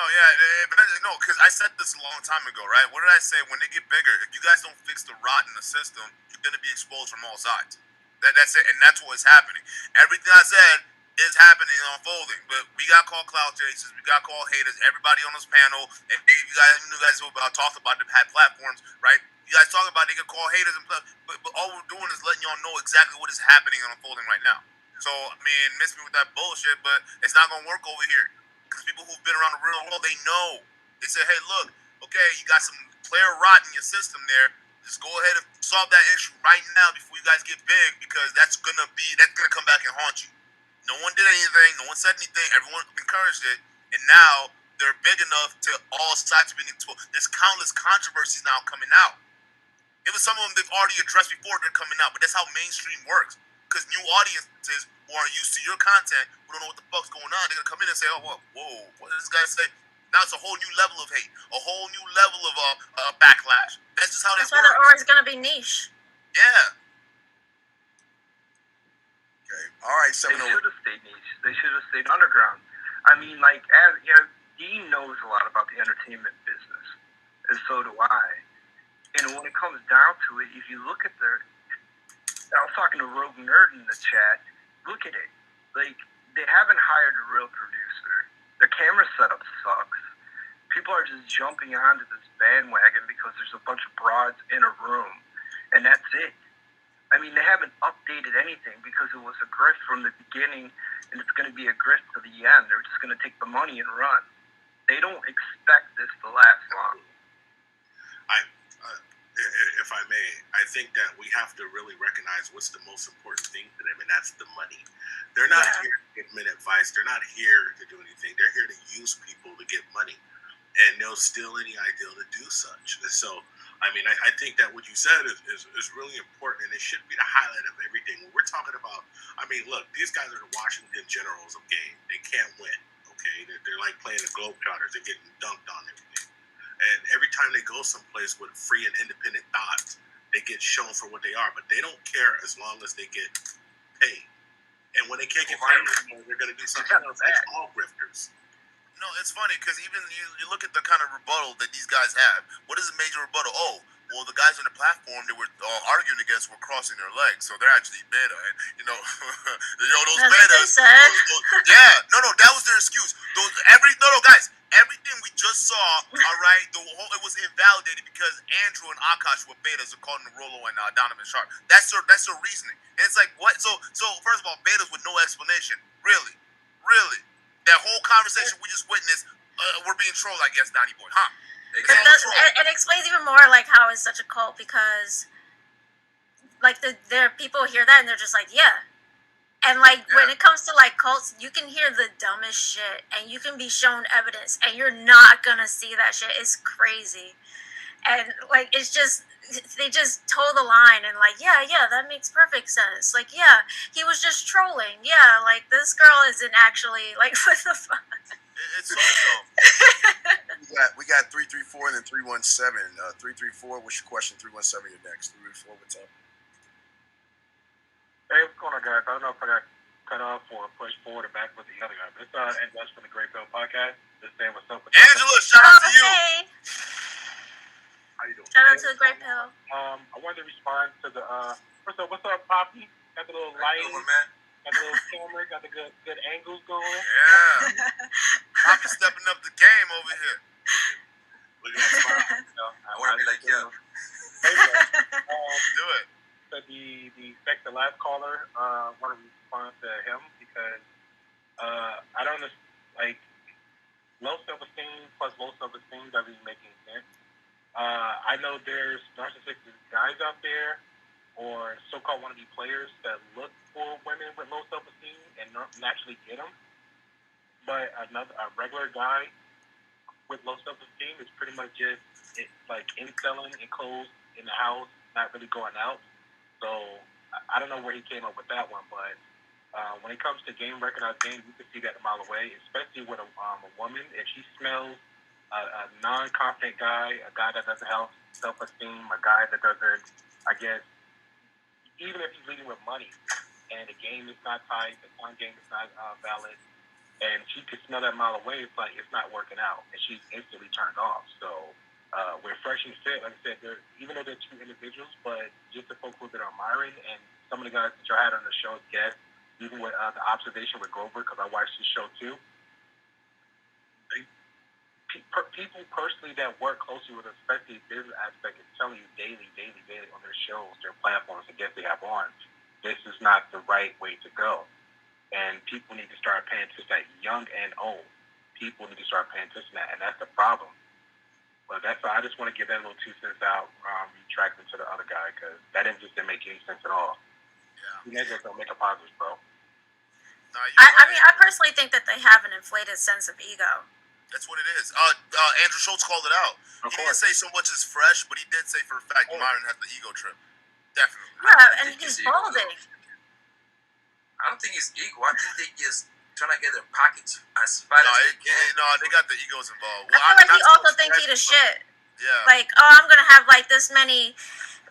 because I said this a long time ago, right? What did I say? When they get bigger, if you guys don't fix the rot in the system, you're going to be exposed from all sides. That's it, and that's what is happening. Everything I said is happening and unfolding. But we got called cloud chasers, we got called haters. Everybody on this panel, and you guys who talked about them had platforms, right? You guys talk about they get called haters, but all we're doing is letting y'all know exactly what is happening and unfolding right now. So, I mean, miss me with that bullshit, but it's not going to work over here. Because people who've been around the real world, they know. They say, hey, look, okay, you got some player rot in your system there. Just go ahead and solve that issue right now before you guys get big, because that's gonna come back and haunt you. No one did anything, no one said anything, everyone encouraged it, and now they're big enough to all sides being exposed. There's countless controversies now coming out. It was some of them they've already addressed before they're coming out, but that's how mainstream works. Because new audiences who are used to your content, who don't know what the fuck's going on, they're gonna come in and say, "Oh, whoa, what did this guy say?" Now it's a whole new level of hate, a whole new level of backlash. That's just how this That's why works. they're always gonna be niche. Yeah. Okay. All right. They should have stayed niche. They should have stayed underground. I mean, like, as you know, Dean knows a lot about the entertainment business, and so do I. And when it comes down to it, if you look at I was talking to Rogue Nerd in the chat. Look at it. Like, they haven't hired a real producer. Their camera setup sucks. People are just jumping onto this bandwagon because there's a bunch of broads in a room, and that's it. I mean, they haven't updated anything because it was a grift from the beginning, and it's going to be a grift to the end. They're just going to take the money and run. They don't expect this to last long. If I may, I think that we have to really recognize what's the most important thing to them, and that's the money. They're not here to give men advice. They're not here to do anything. They're here to use people to get money, and they'll steal any idea to do such. And so, I mean, I think that what you said is really important, and it should be the highlight of everything. When we're talking about, I mean, look, these guys are the Washington Generals of game. They can't win, okay? They're like playing the Globetrotters. They're getting dunked on everything. And every time they go someplace with free and independent thoughts, they get shown for what they are. But they don't care as long as they get paid. And when they can't get paid, they're going to do something else. It's all grifters. No, it's funny because even you look at the kind of rebuttal that these guys have. What is a major rebuttal? Oh, well, the guys on the platform they were arguing against were crossing their legs, so they're actually beta. And those betas. No, that was their excuse. Guys, everything we just saw, all right, it was invalidated because Andrew and Akash were betas, according to Rolo and Donovan Sharp. That's their reasoning, and it's like what? So first of all, betas with no explanation, really. That whole conversation we just witnessed, we're being trolled, I guess, Donnie Boy, huh? It explains even more like how it's such a cult, because like there people hear that and they're just like, yeah. And like when it comes to like cults, you can hear the dumbest shit and you can be shown evidence and you're not gonna see that shit. It's crazy. And like it's just they just toe the line and like, yeah, that makes perfect sense. Like, yeah, he was just trolling. Yeah, like this girl isn't actually like what the fuck. It's so dumb. We got 334 and then 317. 334, what's your question? 317, you're next. 334, what's up? Hey, what's going on, guys? I don't know if I got cut off or pushed forward or back with the other guy, but it's Angela from the Great Pill Podcast. Just saying what's up with Angela, shout out to you. How you doing? Shout out to the Great Pill. I wanted to respond to the first of all, what's up, Poppy? Got the little lighting, got the little camera, got the good angles going. Yeah. Poppy stepping up the game over here. Look at that smile. I want to be like, yo. Do it. The last caller, want to respond to him because I don't like low self-esteem plus low self-esteem doesn't even make any sense. I know there's narcissistic guys out there or so-called wannabe players that look for women with low self-esteem and naturally get them. But a regular guy with low self-esteem is pretty much just like inselling and closed in the house, not really going out. So I don't know where he came up with that one, but when it comes to recognized game, you can see that a mile away, especially with a woman. If she smells a non-confident guy, a guy that doesn't have self-esteem, a guy that doesn't, I guess, even if he's leading with money, and the game is not tight, the time game is not valid, and she could smell that mile away. It's like it's not working out, and she's instantly turned off. So we're fresh and fit. Like I said, even though they're two individuals, but just the folks that are admiring, and some of the guys that y'all had on the show, guests, even with the observation with Grover, because I watched his show too. People personally that work closely with, especially business aspect, is telling you daily on their shows, their platforms, the guests they have on, this is not the right way to go. And people need to start paying attention to that, young and old. People need to start paying attention to that, and that's the problem. But that's why I just want to give that little 2 cents out, retracting to the other guy, because that didn't make any sense at all. Yeah. You guys don't make a positive, bro. I mean, I personally think that they have an inflated sense of ego. That's what it is. Andrew Schultz called it out. He didn't say so much as fresh, but he did say for a fact Myron has the ego trip. Definitely. Yeah, and he's balding. I don't think it's ego. I think they just trying to get their package as fast as they can. No, they got the egos involved. Well, I feel like he also thinks he the shit. Yeah. Like, I'm gonna have like this many,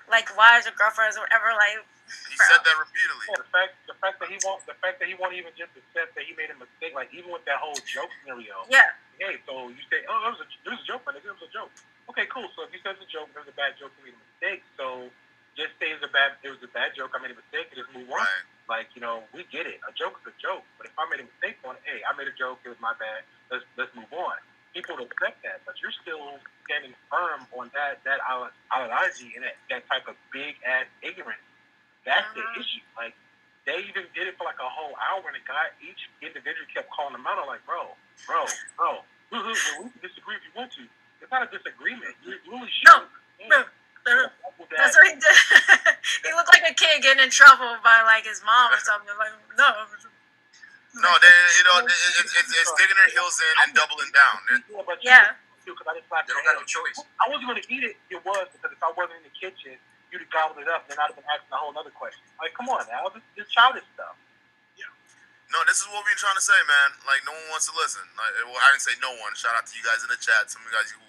like, wives or girlfriends or whatever. Like, he said that repeatedly. Yeah, the fact that he won't even just accept that he made a mistake. Like, even with that whole joke scenario. Yeah. Hey, so you say, oh, it was a joke, man. It was a joke. Okay, cool. So if you said it's a joke, it was a bad joke, you made a mistake. So just say it was a bad joke, I made a mistake, and just move on. Right. Like, we get it. A joke is a joke. But if I made a mistake on it, hey, I made a joke, it was my bad. Let's move on. People don't accept that, but you're still standing firm on that ideology and that type of big ass ignorance. That's the issue. Like, they even did it for like a whole hour, and each individual kept calling them out. I'm like, bro. We can disagree if you want to. It's not a disagreement. You really should. No. That's what he did. He looked like a kid getting in trouble by like his mom or something. Like, no. No, it's digging their heels in and doubling down. Yeah. They don't got no choice. I wasn't going to eat it. It was because if I wasn't in the kitchen, you'd have gobbled it up, then I'd have been asking a whole other question. Like, come on now, this childish stuff. Yeah. No, this is what we've been trying to say, man. Like, no one wants to listen. Like, well, I didn't say no one. Shout out to you guys in the chat. Some of you guys who've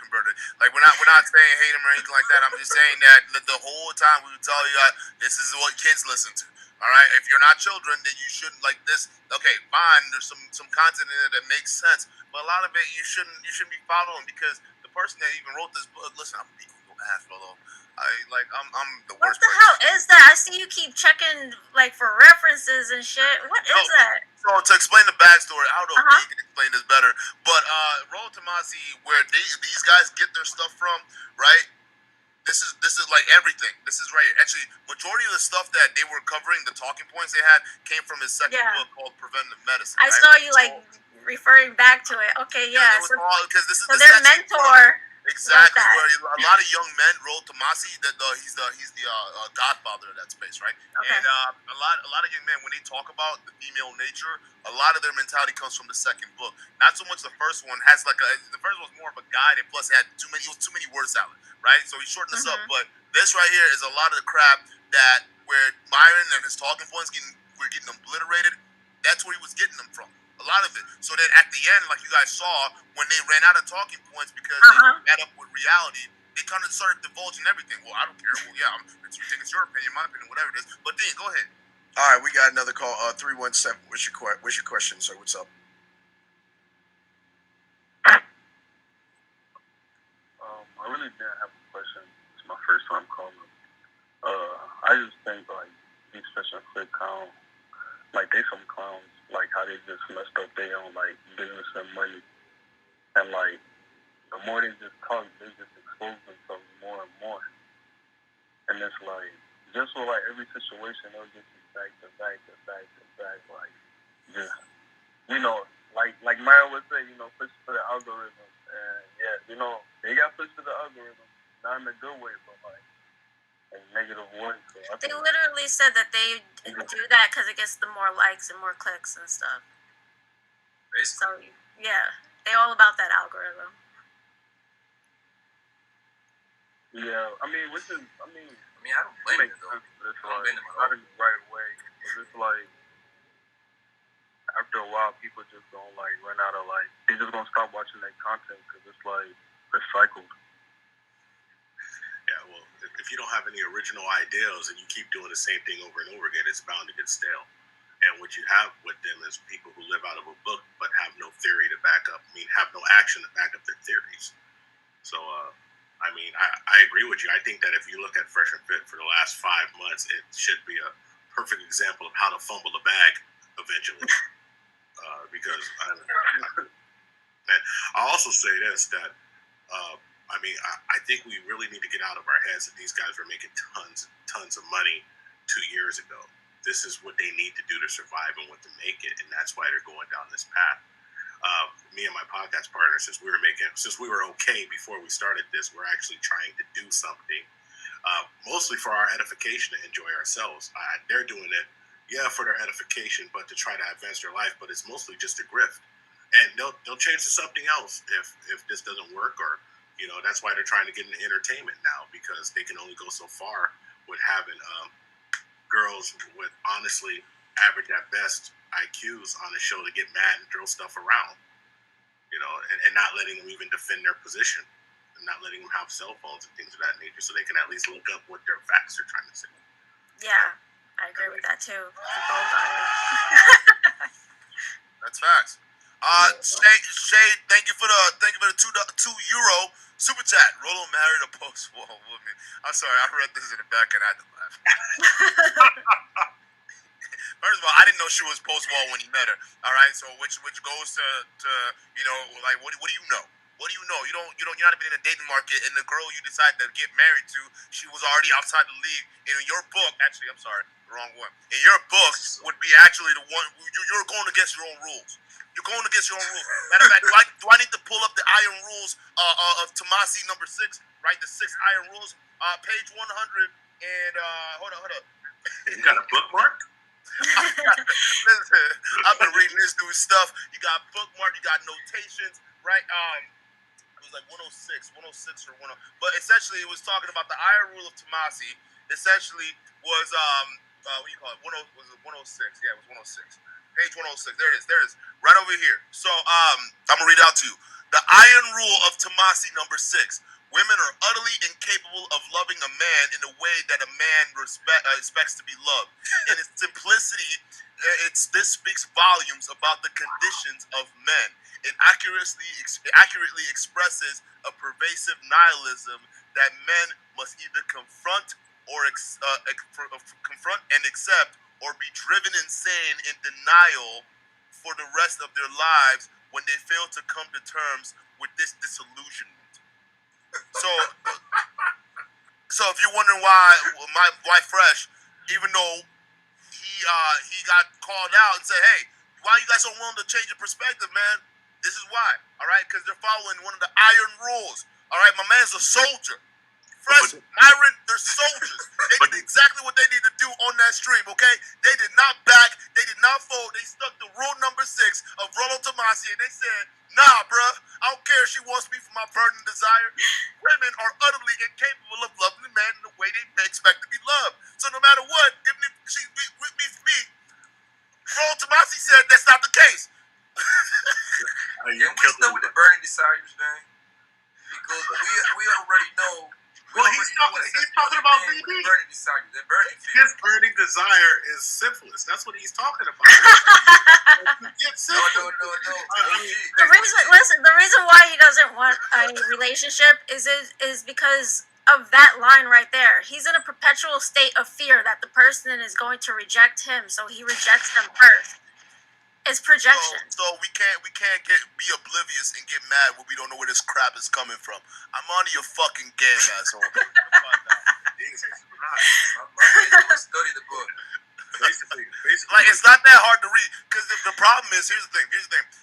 converted. Like, we're not saying hate him or anything like that. I'm just saying that the whole time we would tell you guys this is what kids listen to. All right, if you're not children, then you shouldn't like this. Okay, fine. There's some content in it that makes sense, but a lot of it you shouldn't be following because the person that even wrote this book. Listen, I'm a big ass fellow. I'm the worst. What the hell is that? I see you keep checking like for references and shit. What is that? So to explain the backstory, I don't know if he can explain this better, but Roll Tomasi, where these guys get their stuff from, right? This is like everything. This is right. Actually, majority of the stuff that they were covering, the talking points they had, came from his second book called Preventive Medicine. I saw you like referring back to it. Okay, yeah. So their mentor. Exactly, where a lot of young men, Roll Tomasi, he's the godfather of that space, right? Okay. And a lot of young men, when they talk about the female nature, a lot of their mentality comes from the second book. Not so much the first one has the first one was more of a guide, and plus it was too many word salad, right? So he shortened this up, but this right here is a lot of the crap that where Byron and his talking points were getting obliterated. That's where he was getting them from. A lot of it. So then at the end, like you guys saw, when they ran out of talking points because they met up with reality, they kind of started divulging everything. Well, I don't care. Well, yeah, you think it's your opinion, my opinion, whatever it is. But Dean, go ahead. All right, we got another call. 317. What's your question, sir? What's up? I really didn't have a question. It's my first time calling. I just think like these special clip clowns, like they some clowns. Like how they just messed up their own like business and money, and like the more they just talk, they just expose themselves more and more. And it's like just with like every situation, they'll get you back to back, like just like Mario would say, push for the algorithm, and yeah, they got pushed to the algorithm, not in a good way, but like. Negative way. So they literally said that they do that because it gets them more likes and more clicks and stuff. Basically. So yeah, they're all about that algorithm. Yeah, I mean, I don't blame it though. It's like not in the right way. Cause it's like after a while, people just gonna like run out of like they just gonna stop watching that content because it's like recycled. Yeah, well, if you don't have any original ideas and you keep doing the same thing over and over again, it's bound to get stale. And what you have with them is people who live out of a book but have no theory to back up. Have no action to back up their theories. So, I agree with you. I think that if you look at Fresh and Fit for the last 5 months, it should be a perfect example of how to fumble the bag eventually. Because I'll also say this, that I think we really need to get out of our heads that these guys were making tons and tons of money 2 years ago. This is what they need to do to survive and what to make it, and that's why they're going down this path. Me and my podcast partner, since we were okay before we started this, we're actually trying to do something, mostly for our edification, to enjoy ourselves. They're doing it, for their edification, but to try to advance their life. But it's mostly just a grift, and they'll change to something else if this doesn't work, or that's why they're trying to get into entertainment now, because they can only go so far with having girls with honestly average at best IQs on the show to get mad and throw stuff around, and not letting them even defend their position, and not letting them have cell phones and things of that nature, so they can at least look up what their facts are trying to say. Yeah, I agree with that too. That's facts. Shay, thank you for the €2 super chat. Rolo married a post-war woman. I'm sorry, I read this in the back and I had to laugh. First of all, I didn't know she was post-war when he met her. All right, so which goes to like what do you know? What do you know? You're not even in the dating market, and the girl you decide to get married to, she was already outside the league. In your book, actually, I'm sorry, the wrong one. In your book would be actually the one you're going against your own rules. You're going against your own rules. Matter of fact, do I need to pull up the iron rules of Tomasi number 6? Right, the 6 iron rules, page 100. And hold up. You got a bookmark? Listen, I've been reading this dude's stuff. You got bookmark, you got notations, right? It was like 106 or 10. But essentially, it was talking about the iron rule of Tomasi. Essentially, was what do you call it? Was it 106? Yeah, it was 106. Page 106. There it is. Right over here. So I'm gonna read it out to you. The iron rule of Tomasi number 6. Women are utterly incapable of loving a man in the way that a man expects to be loved. In its simplicity, this speaks volumes about the conditions of men. It accurately expresses a pervasive nihilism that men must either confront and accept, or be driven insane in denial for the rest of their lives when they fail to come to terms with this disillusionment. So if you're wondering why Fresh, even though he got called out and said, hey, why you guys so willing to change your perspective, man? This is why, all right? Because they're following one of the iron rules, all right? My man's a soldier. Fresh, Myron, they're soldiers. They did exactly what they need to do on that stream, okay? They did not back. They did not fold. They stuck to rule number 6 of Rollo Tomasi, and they said, nah, bruh, I don't care if she wants me for my burning desire. Women are utterly incapable of loving a man in the way they expect to be loved. So no matter what, even if she with me, Rollo Tomasi said that's not the case. Can we start with the burning desires, man? Because we already know. Well, he's talking about BB. Burning desire. The burning fear. His burning desire is syphilis. That's what he's talking about. No. The reason why he doesn't want a relationship is because of that line right there. He's in a perpetual state of fear that the person is going to reject him, so he rejects them first. It's projection. So we can't be oblivious and get mad when we don't know where this crap is coming from. I'm on your fucking game, asshole. Jesus Christ. Study the book. Basically, like, it's not that hard to read, because the problem is, here's the thing,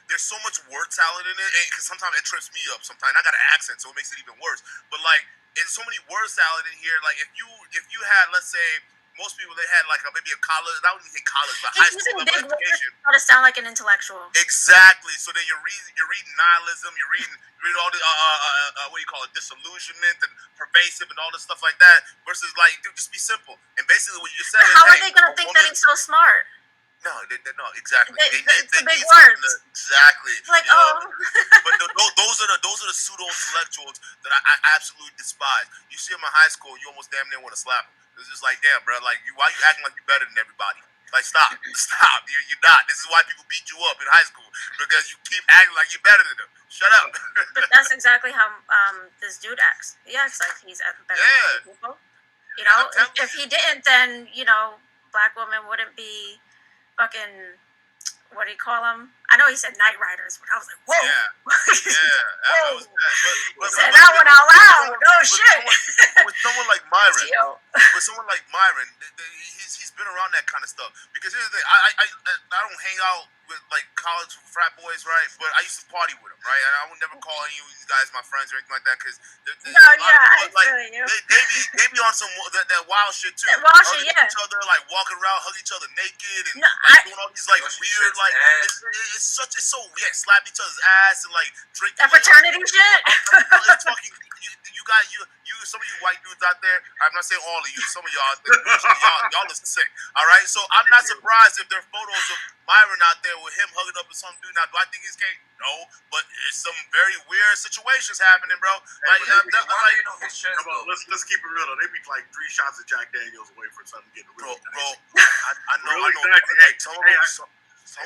there's so much word salad in it, because sometimes it trips me up. Sometimes I got an accent, so it makes it even worse. But like, there's so many word salad in here. Like, if you had, let's say, most people, they had like maybe a college, I wouldn't say college, but high school level education. How to sound like an intellectual. Exactly. So then you're reading nihilism, you're reading all the what do you call it, disillusionment and pervasive and all this stuff like that. Versus like, dude, just be simple. And basically what you just said is, how are they gonna think that he's so smart? No, no, exactly. It's the big words. Exactly. Like, But those are the pseudo intellectuals that I absolutely despise. You see them in high school, you almost damn near want to slap them. It's just like, damn, bro, like, why you acting like you're better than everybody? Like, stop. You're not. This is why people beat you up in high school, because you keep acting like you're better than them. Shut up. But that's exactly how this dude acts. He acts like he's better than people. You know, if he didn't, then black women wouldn't be fucking, what do you call them? I know he said night riders, but I was like, whoa. Yeah. Whoa. Said that one out loud. Oh, shit. With someone like Myron, he's been around that kind of stuff. Because here's the thing, I don't hang out with like college frat boys, right? But I used to party with them, right? And I would never call any of these guys my friends or anything like that, because I feel you. They be on some that wild shit too. That wild shit, yeah. Each other, like walking around, hug each other naked, and doing all these like weird, like it's so weird. Slap each other's ass and like drink. That fraternity shit. It's fucking. You some of you white dudes out there. I'm not saying all of you. Some of y'all are sick. All right, so I'm not surprised if there are photos of Myron out there with him hugging up with some dude. Now, do I think he's gay? No, but it's some very weird situations happening, bro. Like, let's keep it real though. They be like 3 shots of Jack Daniels away from something getting real. Bro, I know. Some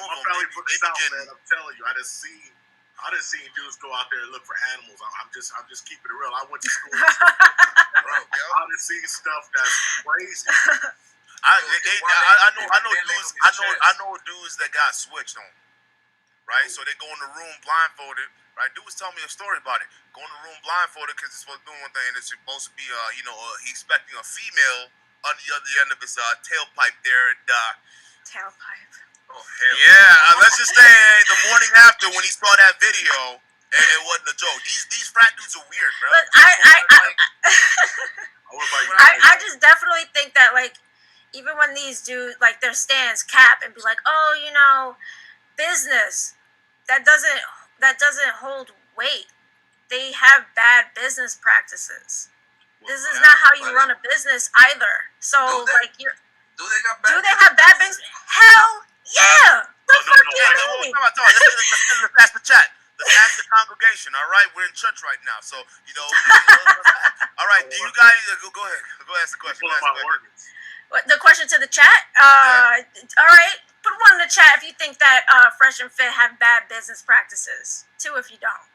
of them family put this out, man. I'm telling you, I done seen dudes go out there and look for animals. I'm just keeping it real. I went to school. I done seen stuff that's crazy. I know dudes that got switched on, right? So they go in the room blindfolded, right? Dude was telling me a story about it. Go in the room blindfolded because it's supposed to do one thing, and it's supposed to be, he's expecting a female on the other end of his tailpipe there, and tailpipe. Oh, let's just say the morning after when he saw that video, it wasn't a joke. These frat dudes are weird, bro. But I just definitely think that, like, even when these dudes, like, their stands cap and be like, oh, business, that doesn't hold weight. They have bad business practices. This is not how you run a business either. So, do they have bad business? Hell yeah! The fuck do you mean? Let's ask the chat. Let's ask the congregation. All right, we're in church right now, so all right. Do you guys go ahead? Go ask the question. The question to the chat. All right, put one in the chat if you think that Fresh and Fit have bad business practices. 2 if you don't.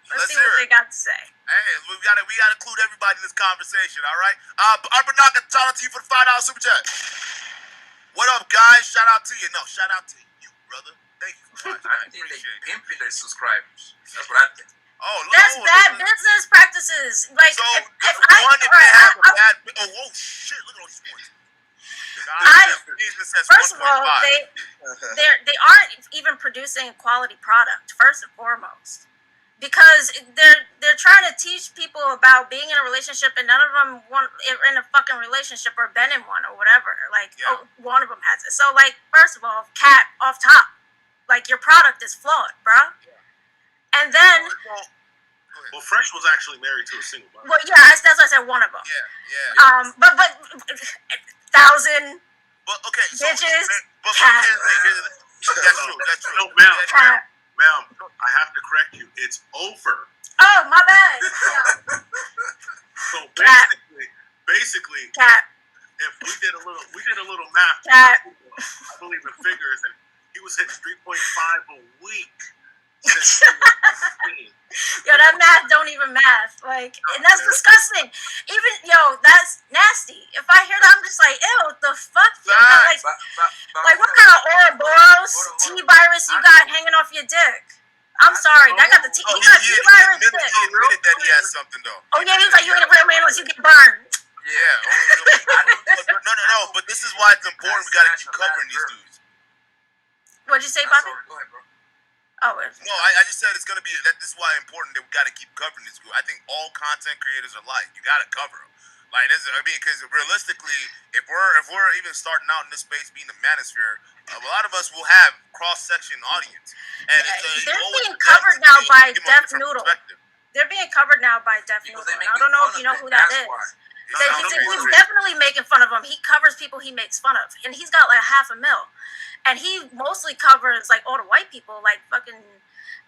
Let's see what they got to say. Hey, we gotta include everybody in this conversation. All right. Arbanaka, shout out to you for the $5 super chat. What up, guys? Shout out to you. No, shout out to you, brother. Thank you for watching. I think they pimping their subscribers. That's what I think. That's bad business practices. Like, so, if shit! Look at all these points. First of all, they aren't even producing a quality product. First and foremost, because they're trying to teach people about being in a relationship, and none of them are in a fucking relationship or been in one or whatever. Like, one of them has it. So, like, first of all, cat off top, like, your product is flawed, bro. And then, well, Fresh was actually married to a single mother. Well, yeah, that's what I said. One of them. Yeah. But 1,000. But okay, bitches. Cat. That's true. No, ma'am, I have to correct you. It's over. Oh, my bad. So basically, cat. If we did a little math, cat. I believe in figures, and he was hitting 3.5 a week. Yo, that math don't even math. Like, and that's disgusting. Even, that's nasty. If I hear that, I'm just like, ew, what the fuck? Like, what kind of Ouroboros T-virus you got hanging off your dick? I'm sorry, that got the T. You got T-virus dick. He admitted that he has something, though. Oh, yeah, he was like, you ain't a real man unless you get burned. Yeah. No, but this is why it's important. We gotta keep covering these dudes. What'd you say, Bobby? Go ahead, bro. Oh, no, I just said it's gonna be that. This is why it's important that we gotta keep covering this group. I think all content creators are alike. You gotta cover them. Like this, because realistically, if we're even starting out in this space, being the manosphere, a lot of us will have cross-section audience, and they're being covered now by Deaf Noodle. They're being covered now by Deaf Noodle. I don't know if you know who that is. He's definitely making fun of him. He covers people he makes fun of, and he's got like $500,000, and he mostly covers like all the white people, like fucking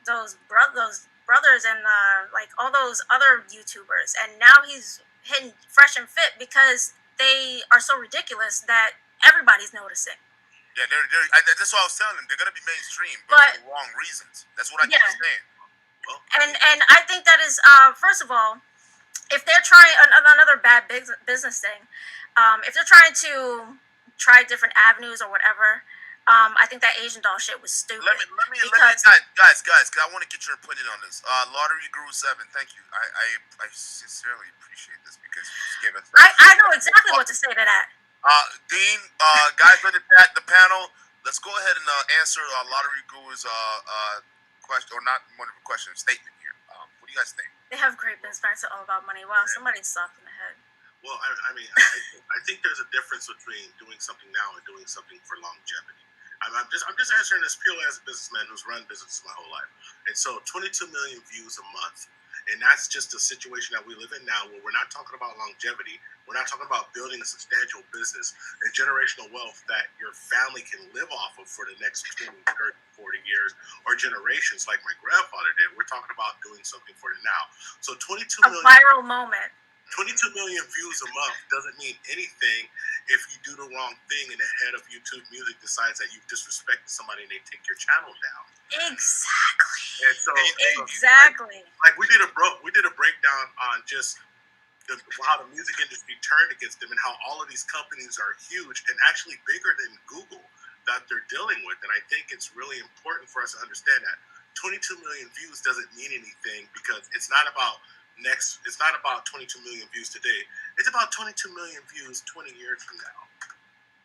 those brothers and like all those other YouTubers, and now he's hitting Fresh and Fit because they are so ridiculous that everybody's noticing. Yeah, that's what I was telling them. They're gonna be mainstream, but for the wrong reasons. That's what I keep saying. Well, and I think that is first of all, if they're trying another bad business thing, if they're trying to try different avenues or whatever, I think that Asian doll shit was stupid. Let me guys, because I want to get your opinion on this. Lottery Guru 7, thank you. I sincerely appreciate this because you just gave us. I know exactly what to say to that. Dean, guys, let the panel. Let's go ahead and answer Lottery Guru's question, or not one of the question, statement here. What do you guys think? They have great business practices all about money. Wow, somebody's soft in the head. Well, I think there's a difference between doing something now and doing something for longevity. I'm just answering this purely as a businessman who's run businesses my whole life. And so 22 million views a month. And that's just a situation that we live in now where we're not talking about longevity. We're not talking about building a substantial business and generational wealth that your family can live off of for the next 20, 30, 40 years or generations like my grandfather did. We're talking about doing something for the now. So 22 million. A viral moment. 22 million views a month doesn't mean anything if you do the wrong thing and the head of YouTube Music decides that you've disrespected somebody and they take your channel down. Exactly. And so, exactly. Like we did a breakdown on just how the music industry turned against them and how all of these companies are huge and actually bigger than Google that they're dealing with. And I think it's really important for us to understand that 22 million views doesn't mean anything because it's not about 22 million views today. It's about 22 million views 20 years from now.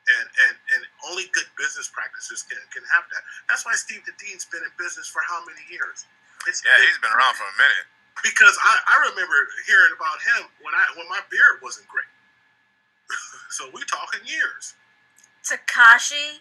And only good business practices can have that. That's why Steve the Dean's been in business for how many years? He's been around for a minute. Because I remember hearing about him when my beard wasn't great. So we talking years. Tekashi,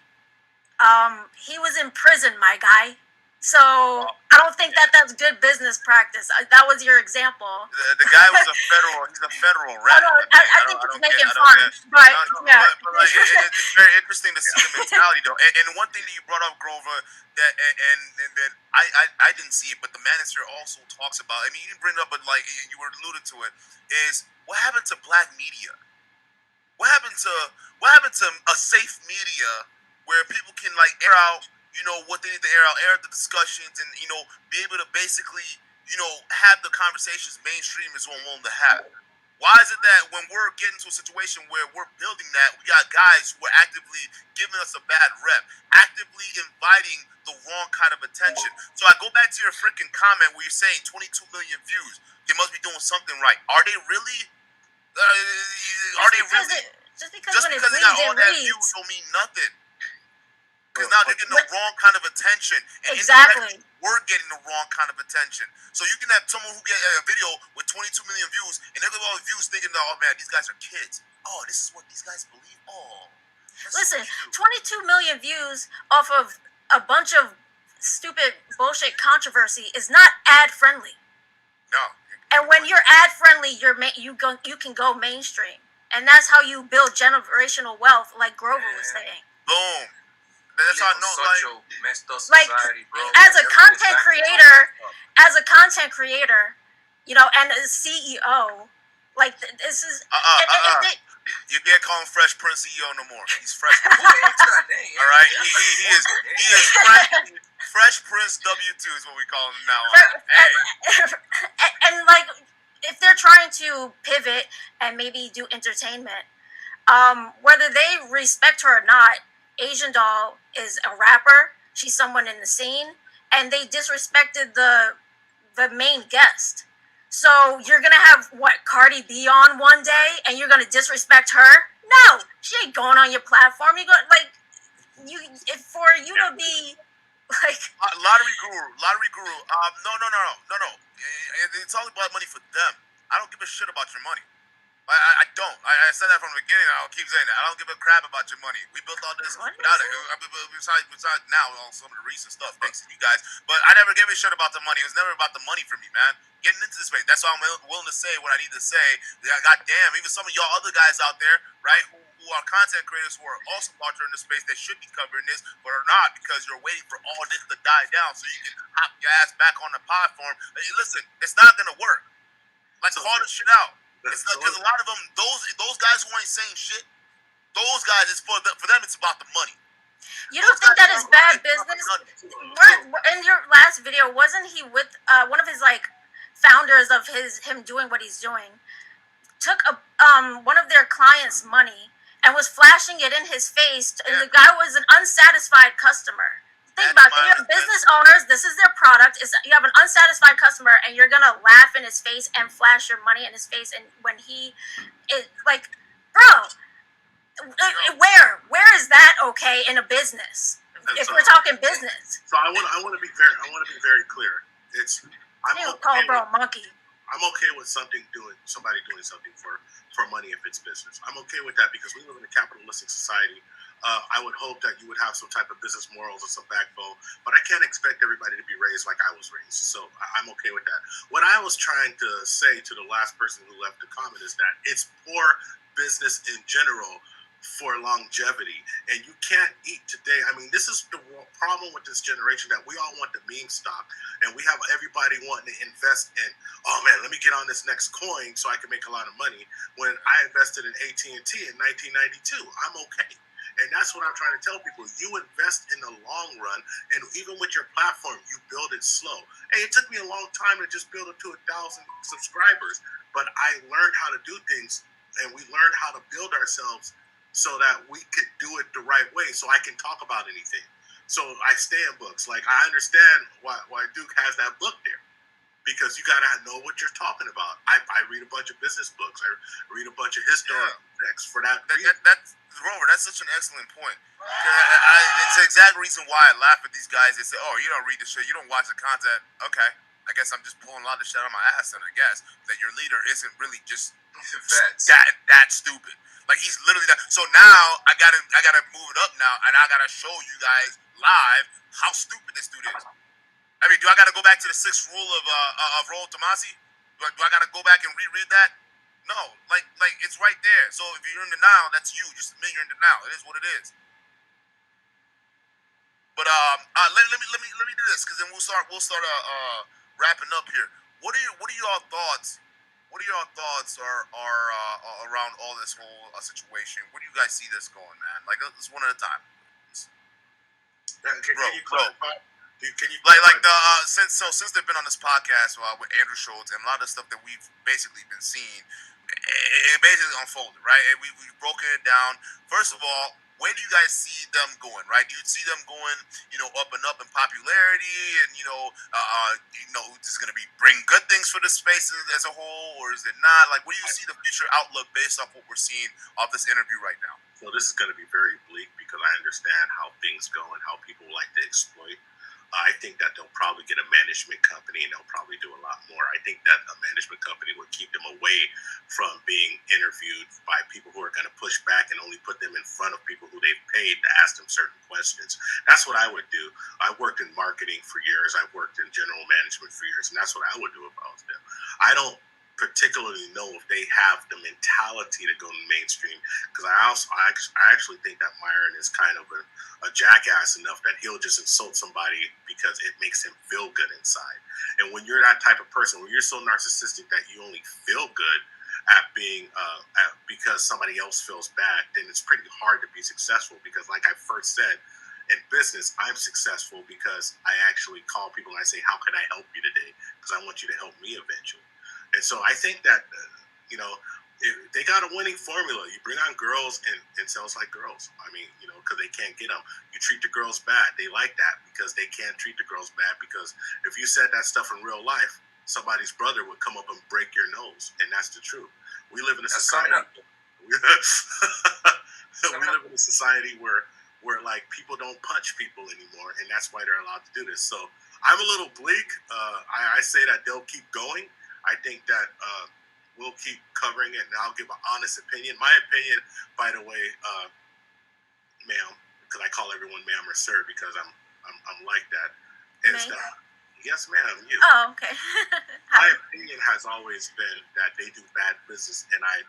he was in prison, my guy. So I don't think that's good business practice. That was your example. The guy was he's a federal rat. I think he's making fun, but yeah. But like, it's very interesting to see the mentality though. And one thing that you brought up, Grover, that and that I didn't see it, but the manager also talks about. I mean, you didn't bring it up, but like you were alluded to it. Is what happened to black media? What happened to a safe media where people can like air out, what they need to air the discussions, and be able to basically, have the conversations mainstream is what we're willing to have. Why is it that when we're getting to a situation where we're building that, we got guys who are actively giving us a bad rep, actively inviting the wrong kind of attention? So I go back to your freaking comment where you're saying 22 million views. They must be doing something right. Are they really? Just because they got all that views don't mean nothing. Because now they're getting the wrong kind of attention. And exactly. We're getting the wrong kind of attention. So you can have someone who get a video with 22 million views, and they're going to all views thinking, oh man, these guys are kids. Oh, this is what these guys believe. Oh. Listen, so 22 million views off of a bunch of stupid bullshit controversy is not ad friendly. No. And when you're ad friendly, you can go mainstream. And that's how you build generational wealth, like Grover was saying. Boom. That's how I know, messed up society, bro. As a content creator, and a CEO, like this is. You can't call him Fresh Prince CEO no more. He's Fresh Prince. All right, he is Fresh Prince W2 is what we call him now. And like, if they're trying to pivot and maybe do entertainment, whether they respect her or not. Asian Doll is a rapper. She's someone in the scene, and they disrespected the main guest. So you're gonna have Cardi B on one day, and you're gonna disrespect her? No, she ain't going on your platform. You're gonna for you to be like Lottery Guru. No. It's all about money for them. I don't give a shit about your money. I don't. I said that from the beginning. I'll keep saying that. I don't give a crap about your money. We built all this without it. Besides now, all some of the recent stuff, thanks to you guys. But I never gave a shit about the money. It was never about the money for me, man. Getting into this space. That's why I'm willing to say what I need to say. God damn, even some of y'all other guys out there, right, who are content creators who are also out there in the space that should be covering this, but are not because you're waiting for all this to die down so you can hop your ass back on the platform. Hey, listen, it's not gonna work. Like, call this shit out. It's not, because a lot of them, those guys who ain't saying shit, those guys, it's for them. It's about the money. You don't think that is bad business? In your last video, wasn't he with one of his like founders of him doing what he's doing? Took one of their clients' money and was flashing it in his face, and the guy was an unsatisfied customer. Think about it. You have business owners. This is their product. You have an unsatisfied customer, and you're gonna laugh in his face and flash your money in his face. And when he is like, bro, where is that okay in a business? If we're talking business. So I want to be very clear. I'm okay with somebody doing something for money if it's business. I'm okay with that because we live in a capitalistic society. I would hope that you would have some type of business morals and some backbone, but I can't expect everybody to be raised like I was raised. So I'm okay with that. What I was trying to say to the last person who left the comment is that it's poor business in general for longevity, and you can't eat today. I mean, this is the problem with this generation, that we all want the meme stock, and we have everybody wanting to invest in, oh man, let me get on this next coin so I can make a lot of money. When I invested in AT&T in 1992, I'm okay. And that's what I'm trying to tell people. You invest in the long run, and even with your platform, you build it slow. Hey, it took me a long time to just build it to 1,000 subscribers, but I learned how to do things, and we learned how to build ourselves so that we could do it the right way, so I can talk about anything. So I stay in books. Like, I understand why Duke has that book there, because you got to know what you're talking about. I read a bunch of business books. I read a bunch of historical texts for that reason. Rover, that's such an excellent point. It's the exact reason why I laugh at these guys. They say, oh, you don't read the shit, you don't watch the content. Okay, I guess I'm just pulling a lot of shit out of my ass, and I guess that your leader isn't really just that stupid. Like, he's literally that. So now I gotta move it up now, and I gotta show you guys live how stupid this dude is. I mean, do I gotta go back to the 6th rule of Roll Tomasi? Do I gotta go back and reread that? No, like it's right there. So if you're in denial, that's you. Just admit you're in denial. It is what it is. But let me do this, because then we'll start wrapping up here. What are your thoughts? What are your thoughts are around all this whole situation? Where do you guys see this going, man? Like, let's one at a time. Can you clarify? Since they've been on this podcast with Andrew Schultz, and a lot of the stuff that we've basically been seeing, it basically unfolded, right? And we've broken it down. First of all, where do you guys see them going, right? Do you see them going, up and up in popularity, and this is going to bring good things for the space as a whole, or is it not? Like, where do you see the future outlook based off what we're seeing off this interview right now? So this is going to be very bleak, because I understand how things go and how people like to exploit. I think that they'll probably get a management company, and they'll probably do a lot more. I think that a management company would keep them away from being interviewed by people who are going to push back, and only put them in front of people who they've paid to ask them certain questions. That's what I would do. I worked in marketing for years. I worked in general management for years, and that's what I would do if I was them. I don't particularly know if they have the mentality to go to mainstream, because I actually think that Myron is kind of a jackass enough that he'll just insult somebody because it makes him feel good inside. And when you're that type of person, when you're so narcissistic that you only feel good at being because somebody else feels bad, then it's pretty hard to be successful. Because, like I first said, in business, I'm successful because I actually call people and I say, how can I help you today? Because I want you to help me eventually. And so I think that, they got a winning formula. You bring on girls, and it sells like girls. I mean, because they can't get them. You treat the girls bad. They like that because they can't treat the girls bad. Because if you said that stuff in real life, somebody's brother would come up and break your nose. And that's the truth. We live in a society. We live in a society where like people don't punch people anymore, and that's why they're allowed to do this. So I'm a little bleak. I say that they'll keep going. I think that we'll keep covering it, and I'll give an honest opinion. My opinion, by the way, ma'am, because I call everyone ma'am or sir because I'm like that. Is that yes, ma'am, you. Oh, okay. My opinion has always been that they do bad business, and I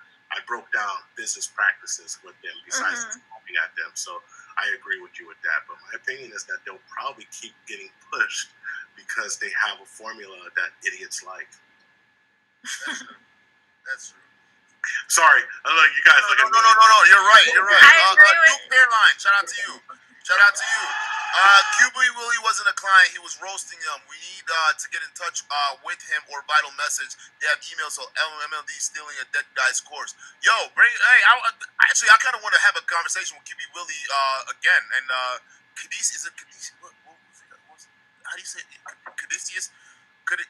broke down business practices with them besides laughing at them. So I agree with you with that. But my opinion is that they'll probably keep getting pushed because they have a formula that idiots like. That's true. Sorry, look, you guys look at me. No. You're right. I agree with Duke Bearline, shout out to you. QB Willie wasn't a client. He was roasting him. We need to get in touch with him or vital message. They have emails, so MLD stealing a dead guy's course. Yo, I kind of want to have a conversation with QB Willie again. And Cadicius, how do you say it? Cadicius? It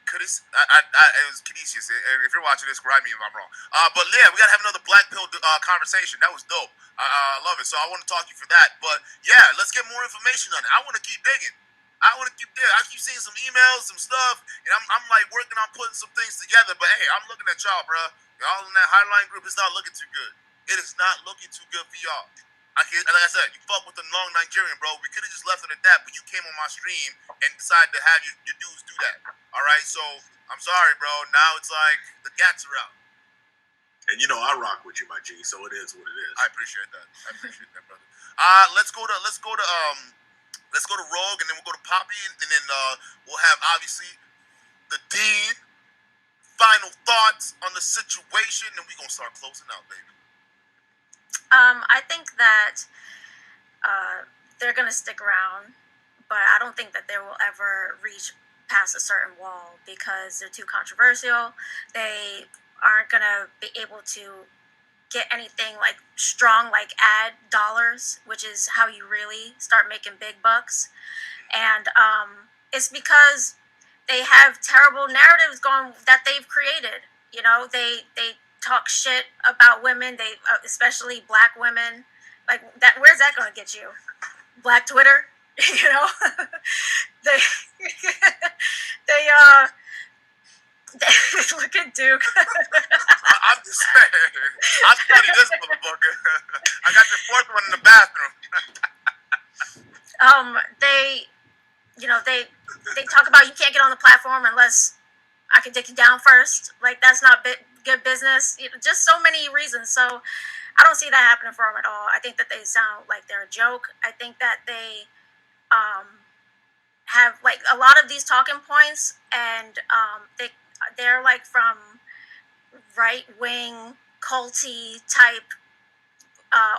was Canisius. If you're watching this, correct me if I'm wrong. But yeah, we gotta have another Black Pill conversation. That was dope. I love it. So I want to talk to you for that. But yeah, let's get more information on it. I want to keep digging. I keep seeing some emails, some stuff, and I'm like working on putting some things together. But hey, I'm looking at y'all, bro. Y'all in that Highline group is not looking too good. It is not looking too good for y'all. Like I said, you fuck with the long Nigerian, bro. We could have just left it at that, but you came on my stream and decided to have your dudes do that. All right, so I'm sorry, bro. Now it's like the gats are out. And you know I rock with you, my G. So it is what it is. I appreciate that, brother. Let's go to Rogue, and then we'll go to Poppy, and then we'll have obviously the Dean. Final thoughts on the situation, and we're gonna start closing out, baby. I think that they're gonna stick around, but I don't think that they will ever reach past a certain wall because they're too controversial. They aren't gonna be able to get anything like strong, like ad dollars, which is how you really start making big bucks. And it's because they have terrible narratives going that they've created. You know, they talk shit about women. They especially Black women. Like that. Where's that going to get you? Black Twitter. You know, they look at Duke. I'm just saying. I'm studying this motherfucker. I got the fourth one in the bathroom. They talk about you can't get on the platform unless I can take you down first. Like that's not good business. Just so many reasons. So I don't see that happening for them at all. I think that they sound like they're a joke. I think that they have like a lot of these talking points, and they're like from right wing culty type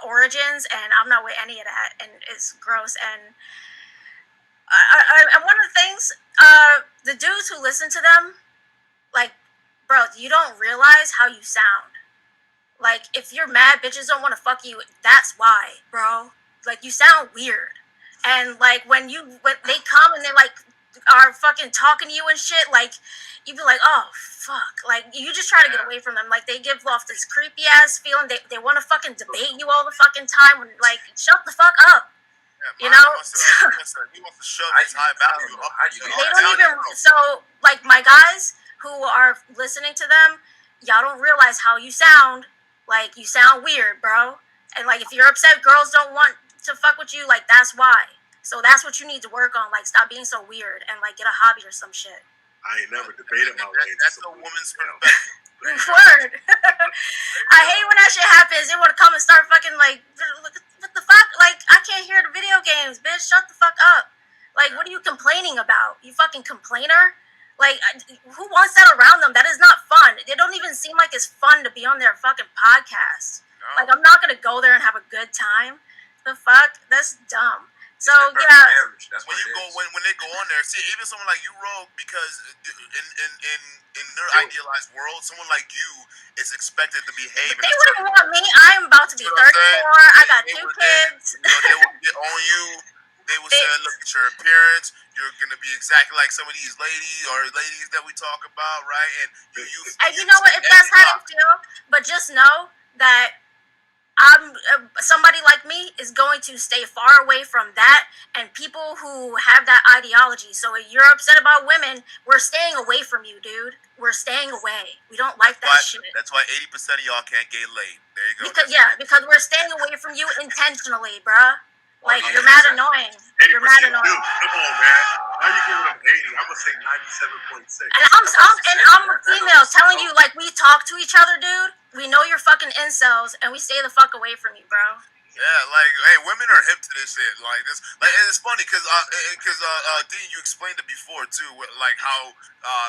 origins, and I'm not with any of that, and it's gross. And one of the things, the dudes who listen to them, like, bro, you don't realize how you sound. Like, if you're mad, bitches don't want to fuck you. That's why, bro. Like, you sound weird. And like when they come and they like are fucking talking to you and shit, like you'd be like, oh fuck, like you just try to get away from them. Like they give off this creepy ass feeling. They want to fucking debate you all the fucking time. When like shut the fuck up, you know. He wants to shove his high value up. They don't even. So like my guys who are listening to them, y'all don't realize how you sound. Like you sound weird, bro. And like if you're upset, girls don't want to fuck with you, like that's why. So that's what you need to work on. Like stop being so weird and like get a hobby or some shit. I ain't never debated my way. That's a woman's perspective. Word. I hate when that shit happens. They want to come and start fucking like what the fuck? Like I can't hear the video games, bitch. Shut the fuck up. Like what are you complaining about? You fucking complainer? Like who wants that around them? That is not fun. It don't even seem like it's fun to be on their fucking podcast. No. Like I'm not gonna go there and have a good time. The fuck? That's dumb. So yeah. That's when they go on there, see even someone like you, Rogue, because in their idealized world, someone like you is expected to behave. But they wouldn't want me. I'm about to be 34. I got 2 kids. They will get on you. They will say, look at your appearance. You're gonna be exactly like some of these ladies that we talk about, right? And you know what? If that's how they feel, but just know that somebody like me is going to stay far away from that and people who have that ideology. So if you're upset about women, we're staying away from you, dude. We're staying away. We don't like that shit. That's why 80% of y'all can't get laid. There you go. Because we're staying away from you intentionally, bruh. Like, you're mad annoying. You're mad annoying. Dude, come on, man. Why are you giving them 80? I'm gonna say 97.6. And I'm a female telling you, like, we talk to each other, dude. We know you're fucking incels, and we stay the fuck away from you, bro. Yeah, like, hey, women are hip to this shit. Like this, like, and it's funny because Dean, you explained it before too, like how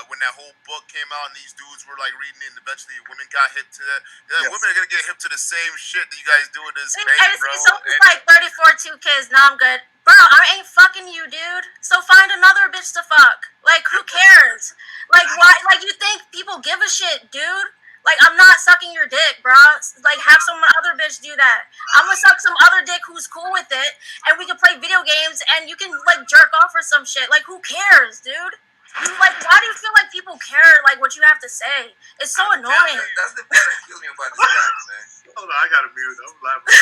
when that whole book came out and these dudes were like reading it, and eventually women got hip to that. Yeah, yes. Women are gonna get hip to the same shit that you guys do in this space, bro. So it's like 34, 2 kids. Nah, I'm good. Bro, I ain't fucking you, dude. So find another bitch to fuck. Like, who cares? Like, why? Like, you think people give a shit, dude? Like, I'm not sucking your dick, bro. Like, have some other bitch do that. I'm gonna suck some other dick who's cool with it, and we can play video games, and you can, like, jerk off or some shit. Like, who cares, dude? Like, why do you feel like people care, like, what you have to say? It's so annoying. That's the part that kills me about this guy, man. Hold on, I gotta mute. I'm laughing.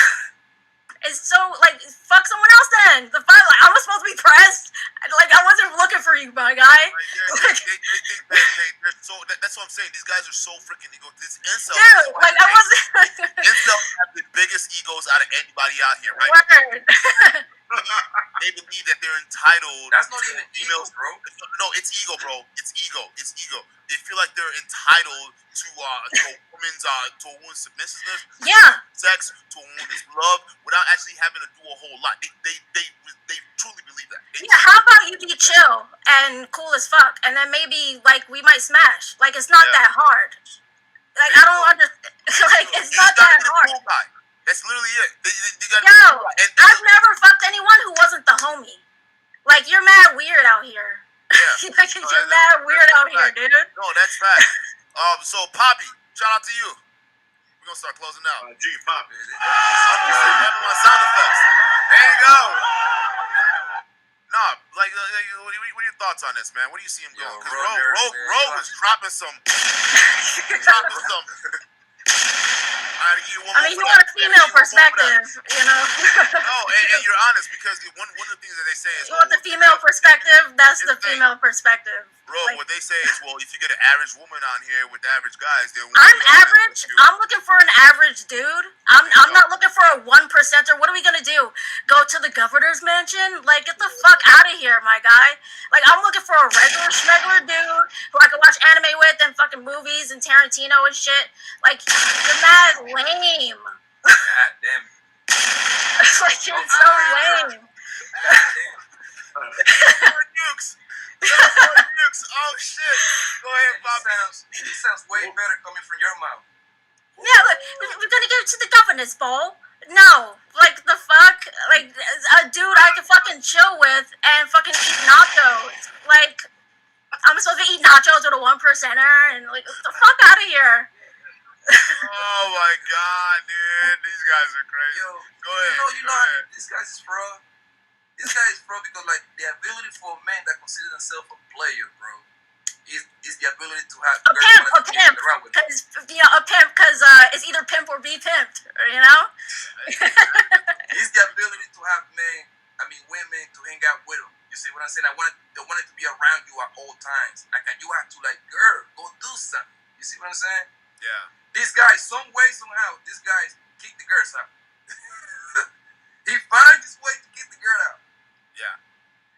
It's so, like, fuck someone else then. The fuck, like, I was supposed to be pressed. Like, I wasn't looking for you, my guy. They think they're so, that's what I'm saying. These guys are so freaking ego. This incel. Dude, like, I wasn't. Incels have the biggest egos out of anybody out here, right? Word. They believe that they're entitled. That's not even ego, bro. No, it's ego, bro. It's ego. It's ego. They feel like they're entitled to a woman's submissiveness, sex, to a woman's love, without actually having to do a whole lot. They truly believe that. How about you be chill and cool as fuck, and then maybe, like, we might smash. Like, it's not that hard. Like, I don't understand. Like, it's not that hard. Cool guy. That's literally it. I've never fucked anyone who wasn't the homie. Like, you're mad weird out here. Yeah. Like, you're mad weird out here, dude. No, that's fact. So, Poppy, shout out to you. We're gonna start closing out. G Poppy. Having my sound effects. There you go. Nah, like, what are your thoughts on this, man? What do you see him doing? Because Ro was dropping some. I mean, you want a female perspective, you know? No, and you're honest, because one of the things that they say is... You want the female perspective? That's the female perspective. Bro, like, what they say is, well, if you get an average woman on here with average guys, they'll... I'm average? I'm looking for an average dude. I'm not looking for a 1%er. What are we gonna do? Go to the governor's mansion? Like, get the fuck out of here, my guy. Like, I'm looking for a regular schmegular dude who I can watch anime with and fucking movies and Tarantino and shit. Like, you're mad lame. God damn it. Like, you're so lame. Nukes. Oh shit! Go ahead, Bob. It sounds way better coming from your mouth. Yeah, look, we're gonna give it to the governor's ball. No, like, the fuck, like, a dude I can fucking chill with and fucking eat nachos. Like, I'm supposed to eat nachos with a 1%er and, like, get the fuck out of here. Oh my god, dude, these guys are crazy. Yo, go ahead. You know how this guy's fraud. This guy is pro because, like, the ability for a man that considers himself a player, bro, is the ability to have a pimp, because it's either pimp or be pimped, you know. It's the ability to have women to hang out with him. You see what I'm saying? They wanted to be around you at all times. Like, you have to, like, girl, go do something. You see what I'm saying? Yeah. This guy, some way, somehow, this guy kicked the girls out. He finds his way to kick the girl out. Yeah.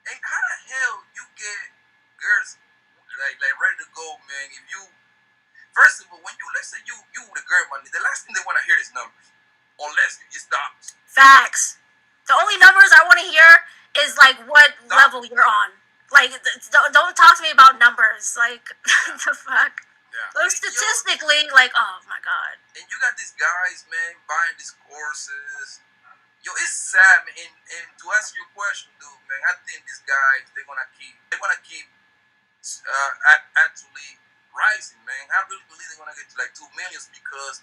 And how the hell you get girls like ready to go, man? If you, first of all, let's say you with a girl, man, the last thing they want to hear is numbers, unless it's dollars. Facts. The only numbers I want to hear is, like, what level you're on. Like, don't talk to me about numbers. Like, the fuck. Yeah. Like, statistically, like, oh my god. And you got these guys, man, buying these courses. Yo, it's sad, man. And to answer your question, dude, man, I think these guys they're gonna keep actually rising, man. I really believe they're gonna get to like 2 million because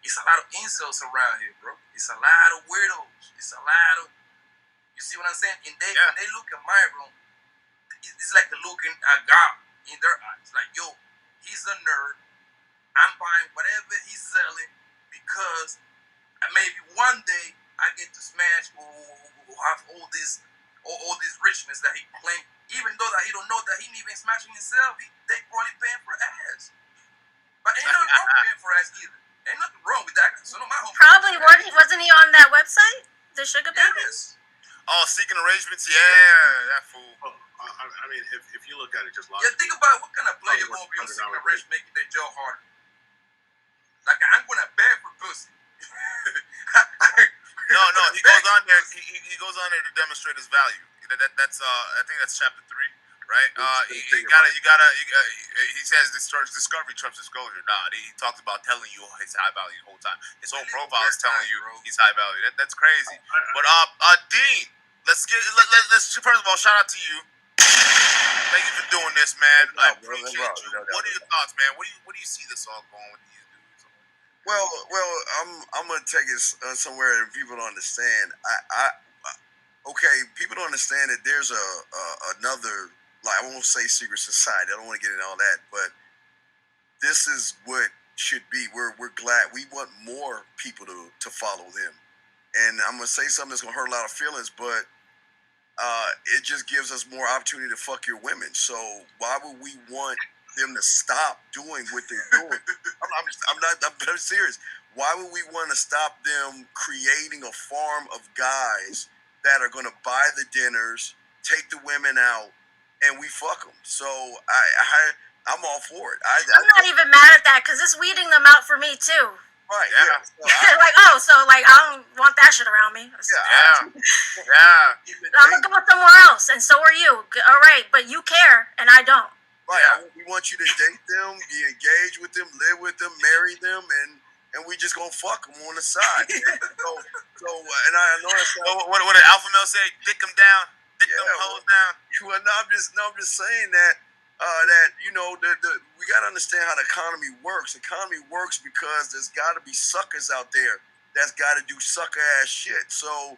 it's a lot of incels around here, bro. It's a lot of weirdos. It's a lot of, you see what I'm saying? And when they look at my room, it's like looking at God in their eyes. Like, yo, he's a nerd. I'm buying whatever he's selling because maybe one day I get to smash or have all these richness that he claimed, even though that he don't know that he ain't even smashing himself. They probably paying for ass. But ain't nothing wrong with paying for ass either. Ain't nothing wrong with that. So no, my home Probably wasn't he on that website, the Sugar Baby? Yes. Oh, seeking arrangements. Yeah, that fool. Well, I mean, if you look at it just Yeah, logically, think about what kind of player gonna be on seeking arrangements making their jaw harder. Like I'm gonna beg for pussy. No, he goes on there. He goes on there to demonstrate his value. That's I think that's chapter 3, right? He says discovery trumps disclosure. Nah, he talks about telling you his high value the whole time. His whole profile is telling you he's high value. That's crazy. But Dean, let's first of all, shout out to you. Thank you for doing this, man. I appreciate you. What are your thoughts, man? Where do you see this all going with these dudes? Well, I'm gonna take it somewhere that people don't understand. Okay, people don't understand that there's another, like, I won't say secret society. I don't want to get into all that, but this is what should be. We're glad. We want more people to follow them, and I'm gonna say something that's gonna hurt a lot of feelings, but it just gives us more opportunity to fuck your women. So why would we want them to stop doing what they're doing? I'm very serious. Why would we want to stop them creating a farm of guys that are going to buy the dinners, take the women out, and we fuck them? So I'm all for it. I'm not even mad at that because it's weeding them out for me too. Right, yeah. So I don't want that shit around me. Yeah. I'm gonna go somewhere else, and so are you. All right, but you care, and I don't. Right. Yeah. We want you to date them, be engaged with them, live with them, marry them, and we just gonna fuck them on the side. And I know that's what did Alpha Male say? Dick them down, dick them hoes down. Well, I'm just saying that. That we gotta understand how the economy works. The economy works because there's got to be suckers out there that's got to do sucker ass shit. So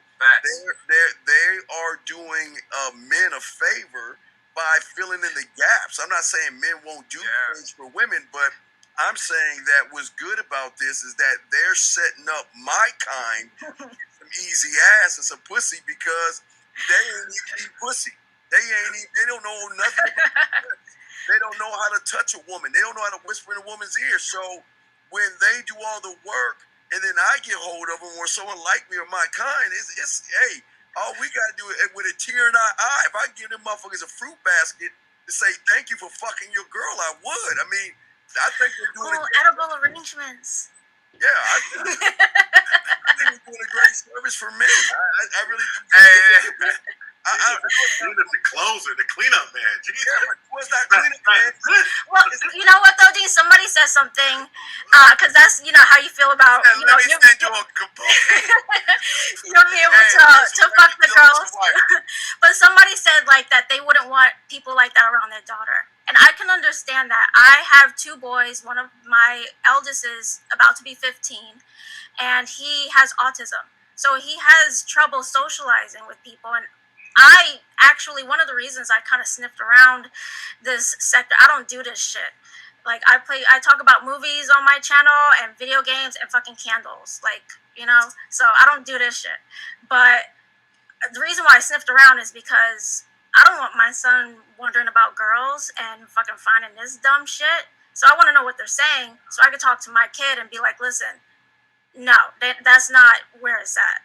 they are doing men a favor by filling in the gaps. I'm not saying men won't do things for women, but I'm saying that what's good about this is that they're setting up my kind some easy ass and some pussy because they ain't eating pussy. They don't know nothing. They don't know how to touch a woman. They don't know how to whisper in a woman's ear. So when they do all the work and then I get hold of them or someone like me or my kind, it's hey, all we got to do is with a tear in our eye. If I give them motherfuckers a fruit basket to say thank you for fucking your girl, I would. I mean, I think they're doing edible arrangements. Yeah, I think we're doing a great service for men. I really do. The closer, the cleanup man. What's that cleanup man? Well, you know what though, D? Somebody says something, because that's how you feel about you'll be able to fuck the girls. But somebody said like that they wouldn't want people like that around their daughter, and I can understand that. I have 2 boys. One of my eldest is about to be 15, and he has autism, so he has trouble socializing with people. And I actually, one of the reasons I kind of sniffed around this sector, I don't do this shit. Like I talk about movies on my channel and video games and fucking candles, so I don't do this shit. But the reason why I sniffed around is because I don't want my son wondering about girls and fucking finding this dumb shit. So I want to know what they're saying so I can talk to my kid and be like, listen, no, that's not where it's at.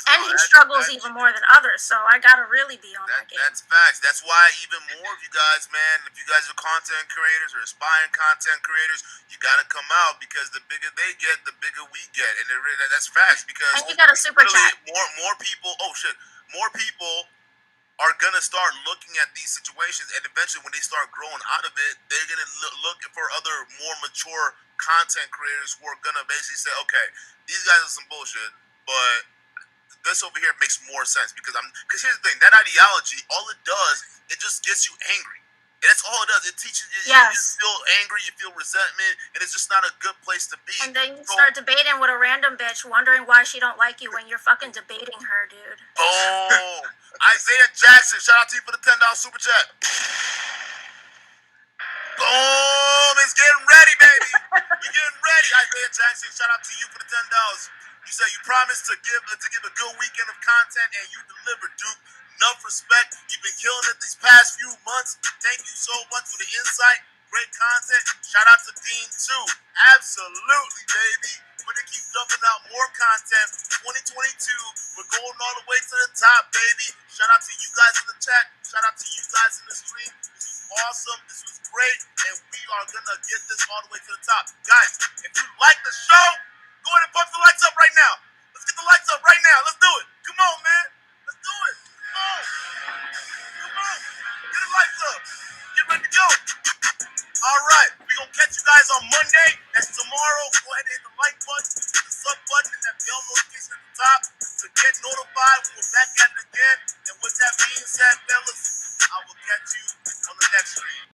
And he struggles even more than others, so I gotta really be on my game. That's facts. That's why even more of you guys, man, if you guys are content creators or aspiring content creators, you gotta come out because the bigger they get, the bigger we get, and that's facts. Because and you got a super chat. More people. Oh shit! More people are gonna start looking at these situations, and eventually, when they start growing out of it, they're gonna look for other more mature content creators who are gonna basically say, okay, these guys are some bullshit, but this over here makes more sense because here's the thing, that ideology, all it does, it just gets you angry. And that's all it does. It teaches you, you feel angry, you feel resentment, and it's just not a good place to be. And then you start debating with a random bitch, wondering why she don't like you when you're fucking debating her, dude. Boom. Isaiah Jackson, shout out to you for the $10 super chat. Boom, it's getting ready, baby. We getting ready. Isaiah Jackson, shout out to you for the $10. You said you promised to give a good weekend of content, and you delivered, Duke. Enough respect. You've been killing it these past few months. Thank you so much for the insight. Great content. Shout out to Dean too. Absolutely, baby. We're gonna keep dumping out more content. 2022. We're going all the way to the top, baby. Shout out to you guys in the chat. Shout out to you guys in the stream. This was awesome. This was great, and we are gonna get this all the way to the top, guys. If you like the show, go ahead and pump the lights up right now. Let's get the lights up right now. Let's do it. Come on, man. Let's do it. Come on. Come on. Get the lights up. Get ready to go. All right. We're going to catch you guys on Monday. That's tomorrow. Go ahead and hit the like button, hit the sub button, and that bell notification at the top to get notified when we're back at it again. And with that being said, fellas, I will catch you on the next stream.